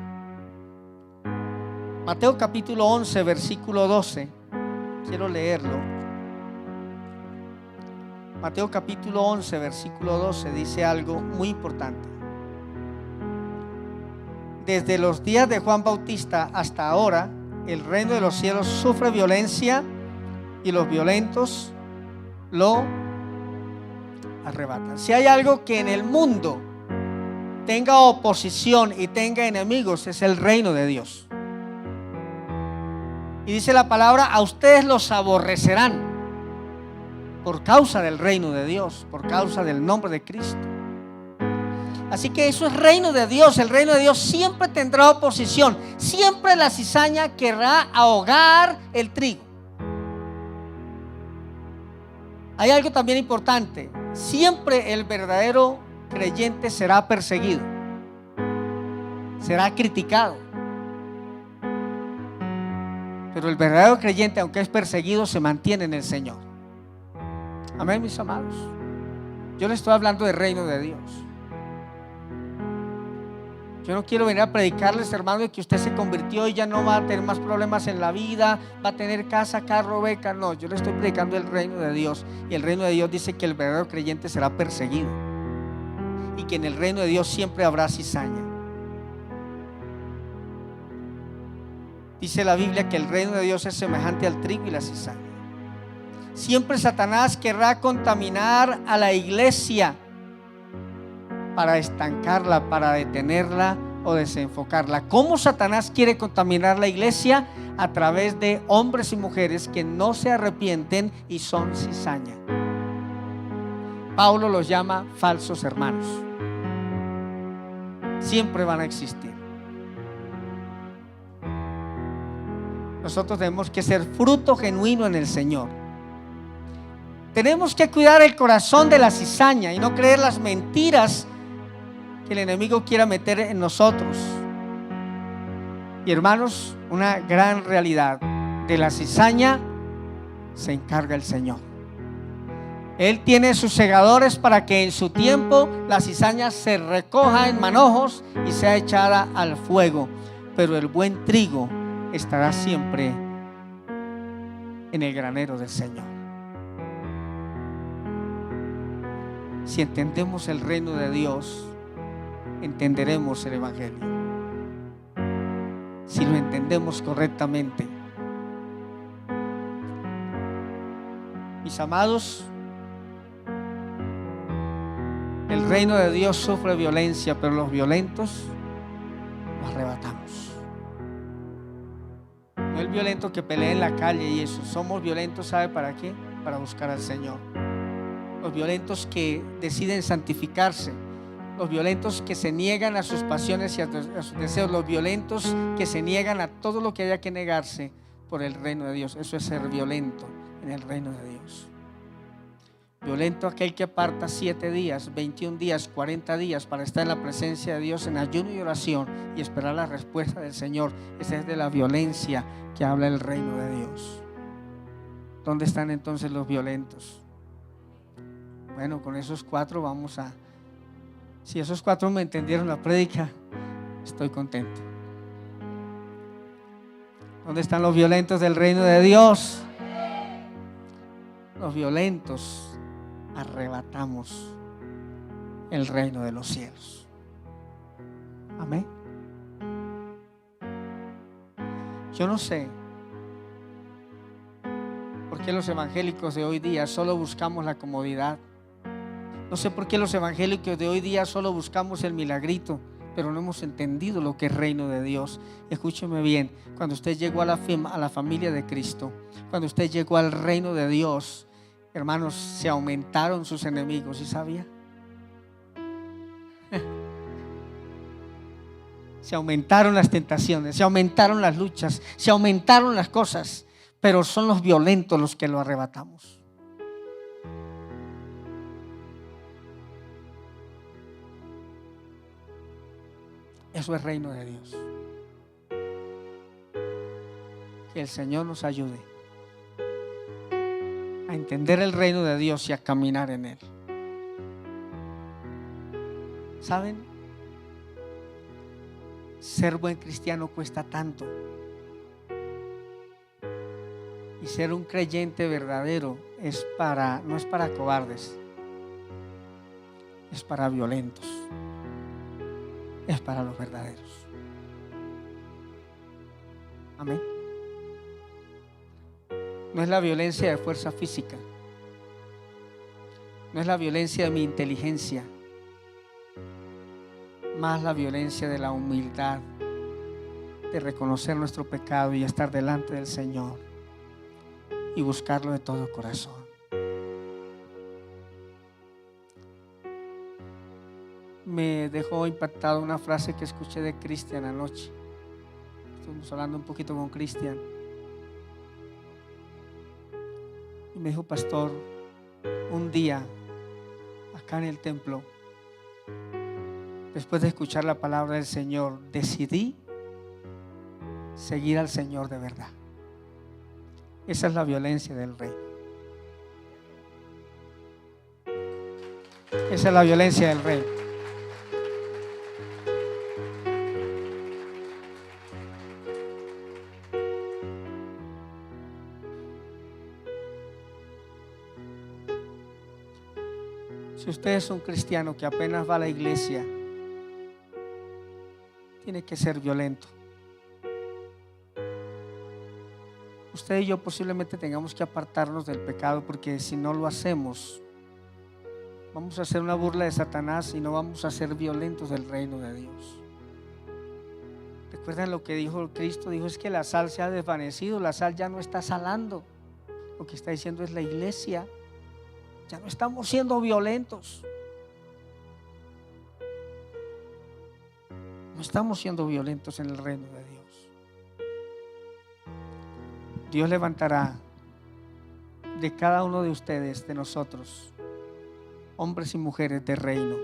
Mateo capítulo 11, versículo 12. Quiero leerlo. Mateo capítulo 11, versículo 12 dice algo muy importante. Desde los días de Juan Bautista hasta ahora, el reino de los cielos sufre violencia y los violentos lo arrebatan. Si hay algo que en el mundo tenga oposición y tenga enemigos, es el reino de Dios. Y dice la palabra: a ustedes los aborrecerán por causa del reino de Dios, por causa del nombre de Cristo. Así que eso es reino de Dios. El reino de Dios siempre tendrá oposición. Siempre la cizaña querrá ahogar el trigo. Hay algo también importante: siempre el verdadero creyente será perseguido, será criticado. Pero el verdadero creyente, aunque es perseguido, se mantiene en el Señor. Amén, mis amados. Yo le estoy hablando del reino de Dios. Yo no quiero venir a predicarles, hermano, de que usted se convirtió y ya no va a tener más problemas en la vida, va a tener casa, carro, beca. No, yo le estoy predicando el reino de Dios. Y el reino de Dios dice que el verdadero creyente será perseguido y que en el reino de Dios siempre habrá cizaña. Dice la Biblia que el reino de Dios es semejante al trigo y la cizaña. Siempre Satanás querrá contaminar a la iglesia para estancarla, para detenerla o desenfocarla. ¿Cómo Satanás quiere contaminar la iglesia? A través de hombres y mujeres que no se arrepienten y son cizaña. Pablo los llama falsos hermanos. Siempre van a existir. Nosotros tenemos que ser fruto genuino en el Señor. Tenemos que cuidar el corazón de la cizaña y no creer las mentiras que el enemigo quiera meter en nosotros. Y hermanos, una gran realidad: de la cizaña se encarga el Señor. Él tiene sus segadores para que en su tiempo la cizaña se recoja en manojos y sea echada al fuego. Pero el buen trigo estará siempre en el granero del Señor. Si entendemos el reino de Dios, entenderemos el evangelio. Si lo entendemos correctamente. Mis amados, el reino de Dios sufre violencia, pero los violentos los arrebatamos. No el violento que pelea en la calle y eso. Somos violentos, ¿sabe para qué? Para buscar al Señor. Los violentos que deciden santificarse, los violentos que se niegan a sus pasiones y a sus deseos, los violentos que se niegan a todo lo que haya que negarse por el reino de Dios. Eso es ser violento en el reino de Dios. Violento aquel que aparta 7 días, 21 días, 40 días para estar en la presencia de Dios en ayuno y oración y esperar la respuesta del Señor. Esa es de la violencia que habla el reino de Dios. ¿Dónde están entonces los violentos? Bueno, con esos 4 vamos a... Si esos 4 me entendieron la prédica, estoy contento. ¿Dónde están los violentos del reino de Dios? Los violentos arrebatamos el reino de los cielos. Amén. Yo no sé por qué los evangélicos de hoy día solo buscamos la comodidad. No sé por qué los evangélicos de hoy día solo buscamos el milagrito, pero no hemos entendido lo que es reino de Dios. Escúcheme bien, cuando usted llegó a la familia de Cristo, cuando usted llegó al reino de Dios, hermanos, se aumentaron sus enemigos. ¿Sí sabía? Se aumentaron las tentaciones, se aumentaron las luchas, se aumentaron las cosas, pero son los violentos los que lo arrebatamos. Eso es reino de Dios. Que el Señor nos ayude a entender el reino de Dios y a caminar en él. ¿Saben? Ser buen cristiano cuesta tanto. Y ser un creyente verdadero no es para cobardes, es para violentos, es para los verdaderos. Amén. No es la violencia de fuerza física, no es la violencia de mi inteligencia, más la violencia de la humildad, de reconocer nuestro pecado y estar delante del Señor y buscarlo de todo corazón. Me dejó impactado una frase que escuché de Cristian anoche. Estuvimos hablando un poquito con Cristian y me dijo: pastor, un día acá en el templo, después de escuchar la palabra del Señor, decidí seguir al Señor de verdad. Esa es la violencia del reino. Esa es la violencia del reino. Si usted es un cristiano que apenas va a la iglesia, tiene que ser violento. Usted y yo posiblemente tengamos que apartarnos del pecado, porque si no lo hacemos, vamos a hacer una burla de Satanás y no vamos a ser violentos del reino de Dios. ¿Recuerdan lo que dijo Cristo? Dijo: es que la sal se ha desvanecido, la sal ya no está salando. Lo que está diciendo es la iglesia. Ya no estamos siendo violentos. No estamos siendo violentos en el reino de Dios. Dios levantará de cada uno de ustedes, de nosotros, hombres y mujeres de reino,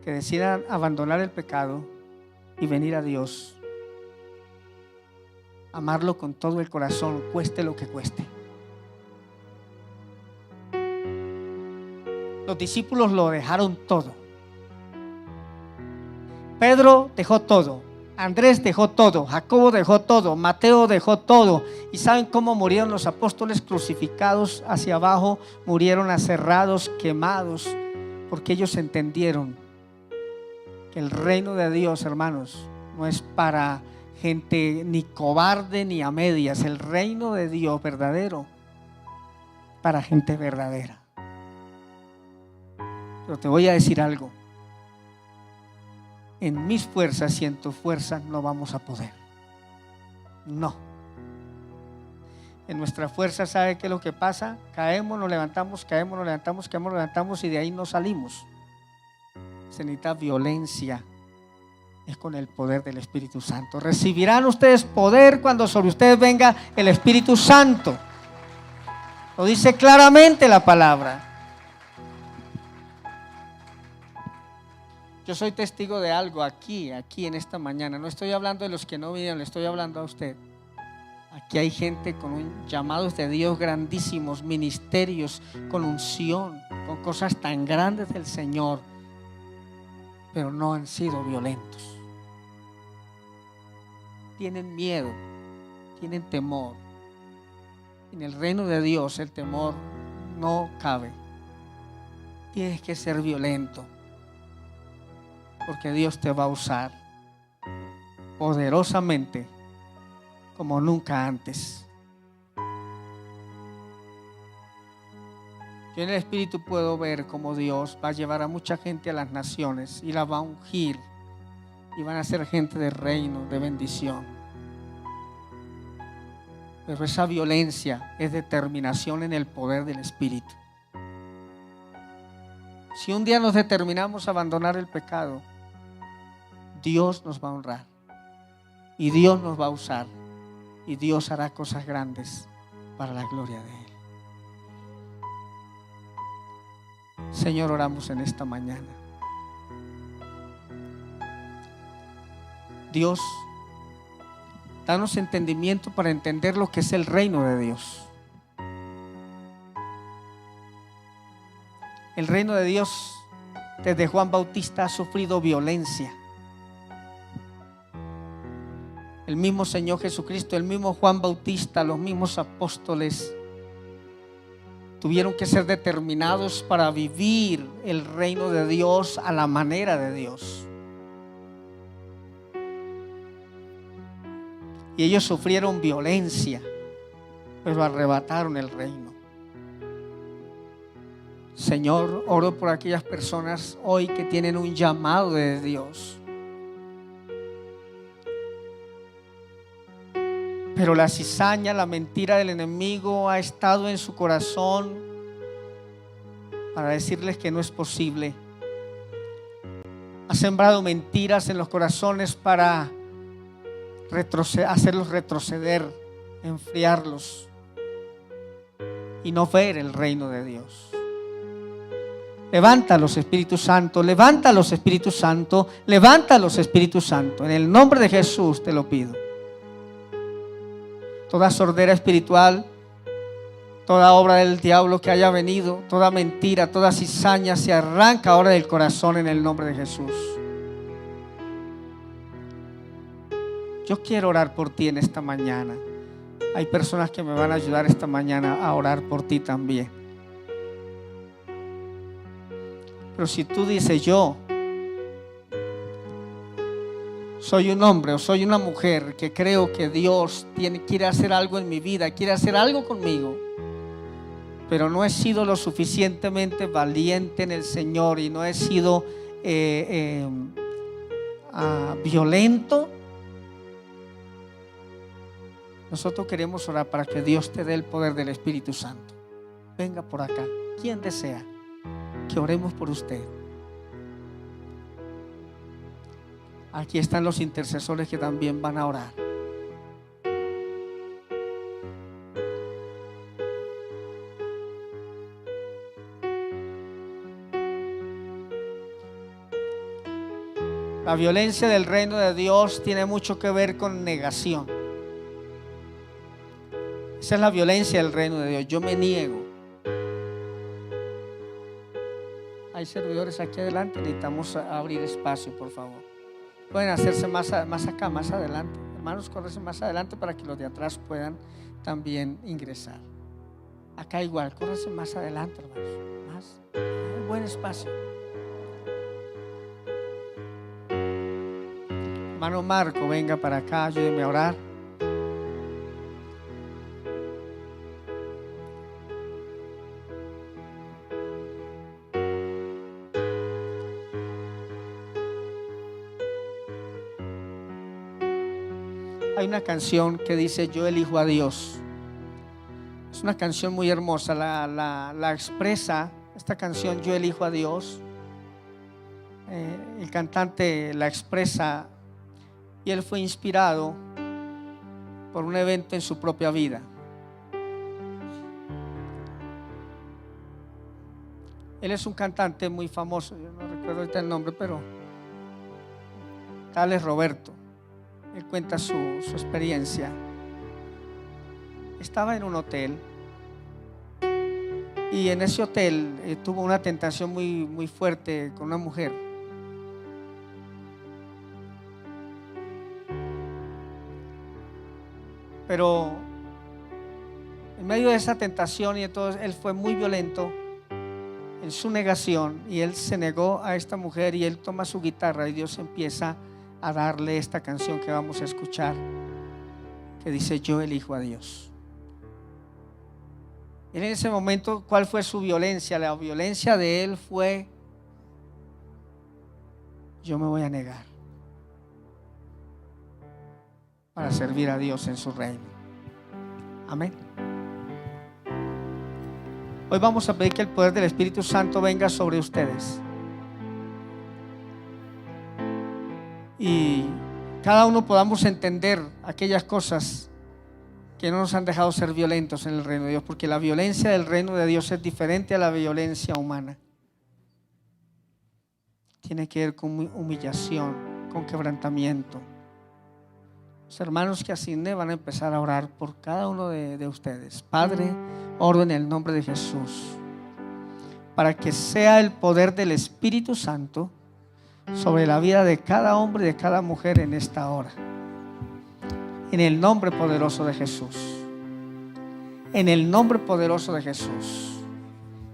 que decidan abandonar el pecado y venir a Dios, amarlo con todo el corazón, cueste lo que cueste. Los discípulos lo dejaron todo. Pedro dejó todo, Andrés dejó todo, Jacobo dejó todo, Mateo dejó todo. ¿Y saben cómo murieron los apóstoles? Crucificados hacia abajo, murieron aserrados, quemados, porque ellos entendieron que el reino de Dios, hermanos, no es para gente ni cobarde ni a medias. El reino de Dios verdadero para gente verdadera. Pero te voy a decir algo: en mis fuerzas y en tus fuerzas no vamos a poder. No. En nuestra fuerza, ¿sabe qué es lo que pasa? Caemos, nos levantamos, caemos, nos levantamos, caemos, nos levantamos y de ahí no salimos. Se necesita violencia. Es con el poder del Espíritu Santo. Recibirán ustedes poder cuando sobre ustedes venga el Espíritu Santo. Lo dice claramente la palabra. Yo soy testigo de algo aquí en esta mañana. No estoy hablando de los que no vinieron, le estoy hablando a usted. Aquí hay gente con llamados de Dios grandísimos, ministerios, con unción, con cosas tan grandes del Señor, pero no han sido violentos. Tienen miedo, tienen temor. En el reino de Dios el temor no cabe. Tienes que ser violento, porque Dios te va a usar poderosamente como nunca antes. Yo en el Espíritu puedo ver cómo Dios va a llevar a mucha gente a las naciones y la va a ungir, y van a ser gente de reino, de bendición. Pero esa violencia es determinación en el poder del Espíritu. Si un día nos determinamos a abandonar el pecado, Dios nos va a honrar y Dios nos va a usar y Dios hará cosas grandes para la gloria de Él. Señor, oramos en esta mañana. Dios, danos entendimiento para entender lo que es el reino de Dios. El reino de Dios desde Juan Bautista ha sufrido violencia. El mismo Señor Jesucristo, el mismo Juan Bautista, los mismos apóstoles tuvieron que ser determinados para vivir el reino de Dios a la manera de Dios. Y ellos sufrieron violencia, pero arrebataron el reino. Señor, oro por aquellas personas hoy que tienen un llamado de Dios, pero la cizaña, la mentira del enemigo ha estado en su corazón para decirles que no es posible. Ha sembrado mentiras en los corazones para hacerlos retroceder, enfriarlos y no ver el reino de Dios. Levántalos, Espíritu Santo, levántalos, Espíritu Santo, levántalos, Espíritu Santo. En el nombre de Jesús te lo pido. Toda sordera espiritual, toda obra del diablo que haya venido, toda mentira, toda cizaña se arranca ahora del corazón en el nombre de Jesús. Yo quiero orar por ti en esta mañana. Hay personas que me van a ayudar esta mañana a orar por ti también. Pero si tú dices, yo soy un hombre o soy una mujer que creo que Dios quiere hacer algo en mi vida, quiere hacer algo conmigo, pero no he sido lo suficientemente valiente en el Señor y no he sido violento, nosotros queremos orar para que Dios te dé el poder del Espíritu Santo. Venga por acá. ¿Quién desea que oremos por usted? Aquí están los intercesores que también van a orar. La violencia del reino de Dios tiene mucho que ver con negación. Esa es la violencia del reino de Dios. Yo me niego. Hay servidores aquí adelante, necesitamos abrir espacio, por favor. Pueden hacerse más acá, más adelante. Hermanos, córrense más adelante para que los de atrás puedan también ingresar. Acá igual, córrense más adelante, hermanos. Más, hay buen espacio. Hermano Marco, venga para acá, ayúdeme a orar. Hay una canción que dice yo elijo a Dios. Es una canción muy hermosa, la expresa esta canción, yo elijo a Dios. El cantante la expresa y él fue inspirado por un evento en su propia vida. Él es un cantante muy famoso, yo no recuerdo ahorita el nombre, pero tal es Roberto. Él cuenta su experiencia. Estaba en un hotel y en ese hotel tuvo una tentación muy fuerte con una mujer. Pero en medio de esa tentación y entonces él fue muy violento en su negación y él se negó a esta mujer y él toma su guitarra y Dios empieza a darle esta canción que vamos a escuchar, que dice: yo elijo a Dios. Y en ese momento, ¿cuál fue su violencia? La violencia de él fue: yo me voy a negar para servir a Dios en su reino. Amén. Hoy vamos a pedir que el poder del Espíritu Santo venga sobre ustedes y cada uno podamos entender aquellas cosas que no nos han dejado ser violentos en el reino de Dios, porque la violencia del reino de Dios es diferente a la violencia humana. Tiene que ver con humillación, con quebrantamiento. Los hermanos que ascienden van a empezar a orar por cada uno de ustedes. Padre, oro en el nombre de Jesús para que sea el poder del Espíritu Santo sobre la vida de cada hombre y de cada mujer en esta hora. En el nombre poderoso de Jesús. En el nombre poderoso de Jesús.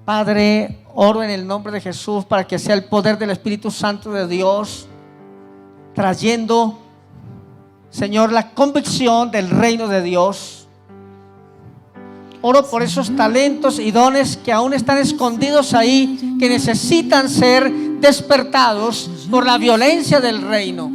Padre, oro en el nombre de Jesús para que sea el poder del Espíritu Santo de Dios trayendo, Señor, la convicción del reino de Dios. Oro por esos talentos y dones que aún están escondidos ahí, que necesitan ser despertados por la violencia del reino.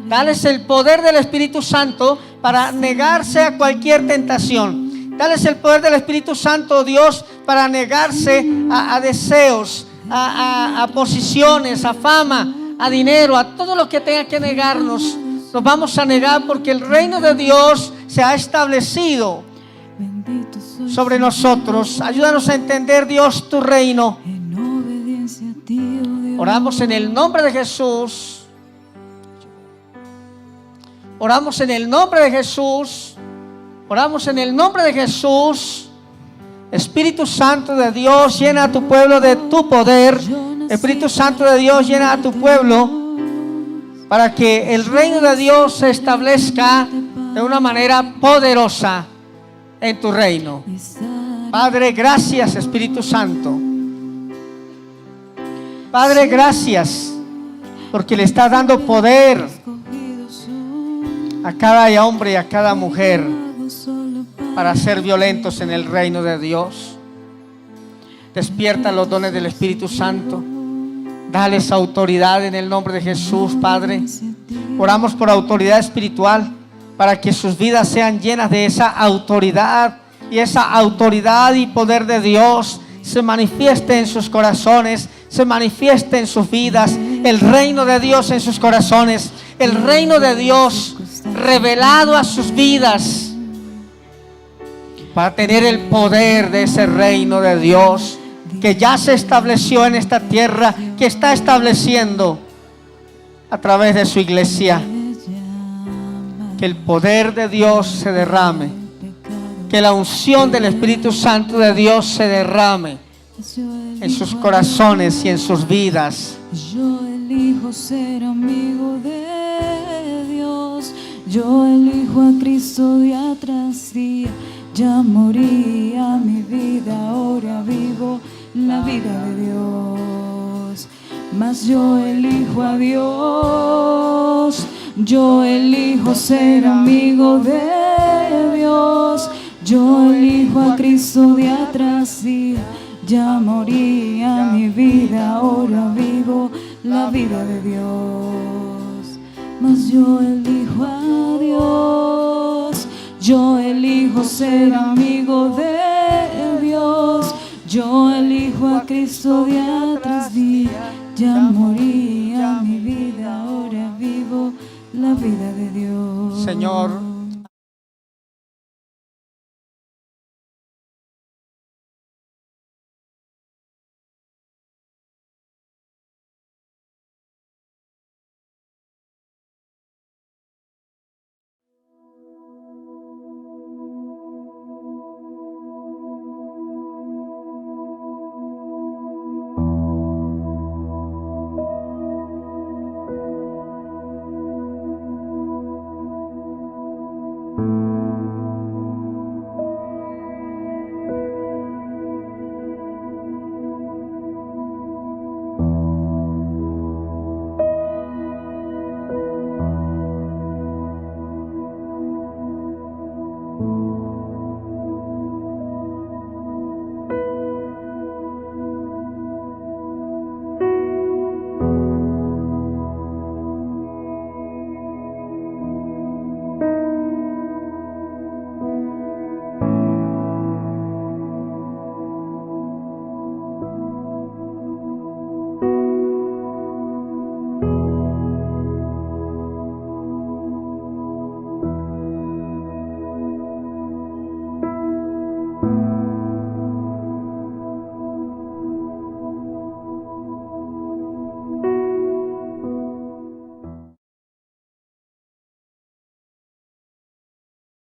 Dales el poder del Espíritu Santo para negarse a cualquier tentación. Dales el poder del Espíritu Santo, Dios, para negarse a deseos, a posiciones, a fama, a dinero, a todo lo que tenga que negarnos. Nos vamos a negar porque el reino de Dios se ha establecido sobre nosotros. Ayúdanos a entender, Dios, tu reino. Oramos en el nombre de Jesús. Oramos en el nombre de Jesús. Oramos en el nombre de Jesús. Espíritu Santo de Dios, llena a tu pueblo de tu poder. Espíritu Santo de Dios, llena a tu pueblo para que el reino de Dios se establezca de una manera poderosa en tu reino. Padre, gracias, Espíritu Santo. Padre, gracias porque le estás dando poder a cada hombre y a cada mujer para ser violentos en el reino de Dios. Despierta los dones del Espíritu Santo. Dales autoridad en el nombre de Jesús, Padre. Oramos por autoridad espiritual para que sus vidas sean llenas de esa autoridad, y esa autoridad y poder de Dios se manifieste en sus corazones, se manifieste en sus vidas. El reino de Dios en sus corazones, el reino de Dios revelado a sus vidas, para tener el poder de ese reino de Dios que ya se estableció en esta tierra, que está estableciendo a través de su iglesia. Que el poder de Dios se derrame, que la unción del Espíritu Santo de Dios se derrame en sus corazones y en sus vidas. Yo elijo ser amigo de Dios. Yo elijo a Cristo día tras día. Ya moría mi vida, ahora vivo la vida de Dios. Mas yo elijo a Dios. Yo elijo ser amigo de Dios. Yo elijo a Cristo día tras día. Ya moría mi vida, ahora vivo la vida de Dios. Mas yo elijo a Dios. Yo elijo ser amigo de Dios. Yo elijo a Cristo día tras día. Ya moría mi vida, ahora vivo la vida de Dios. Señor,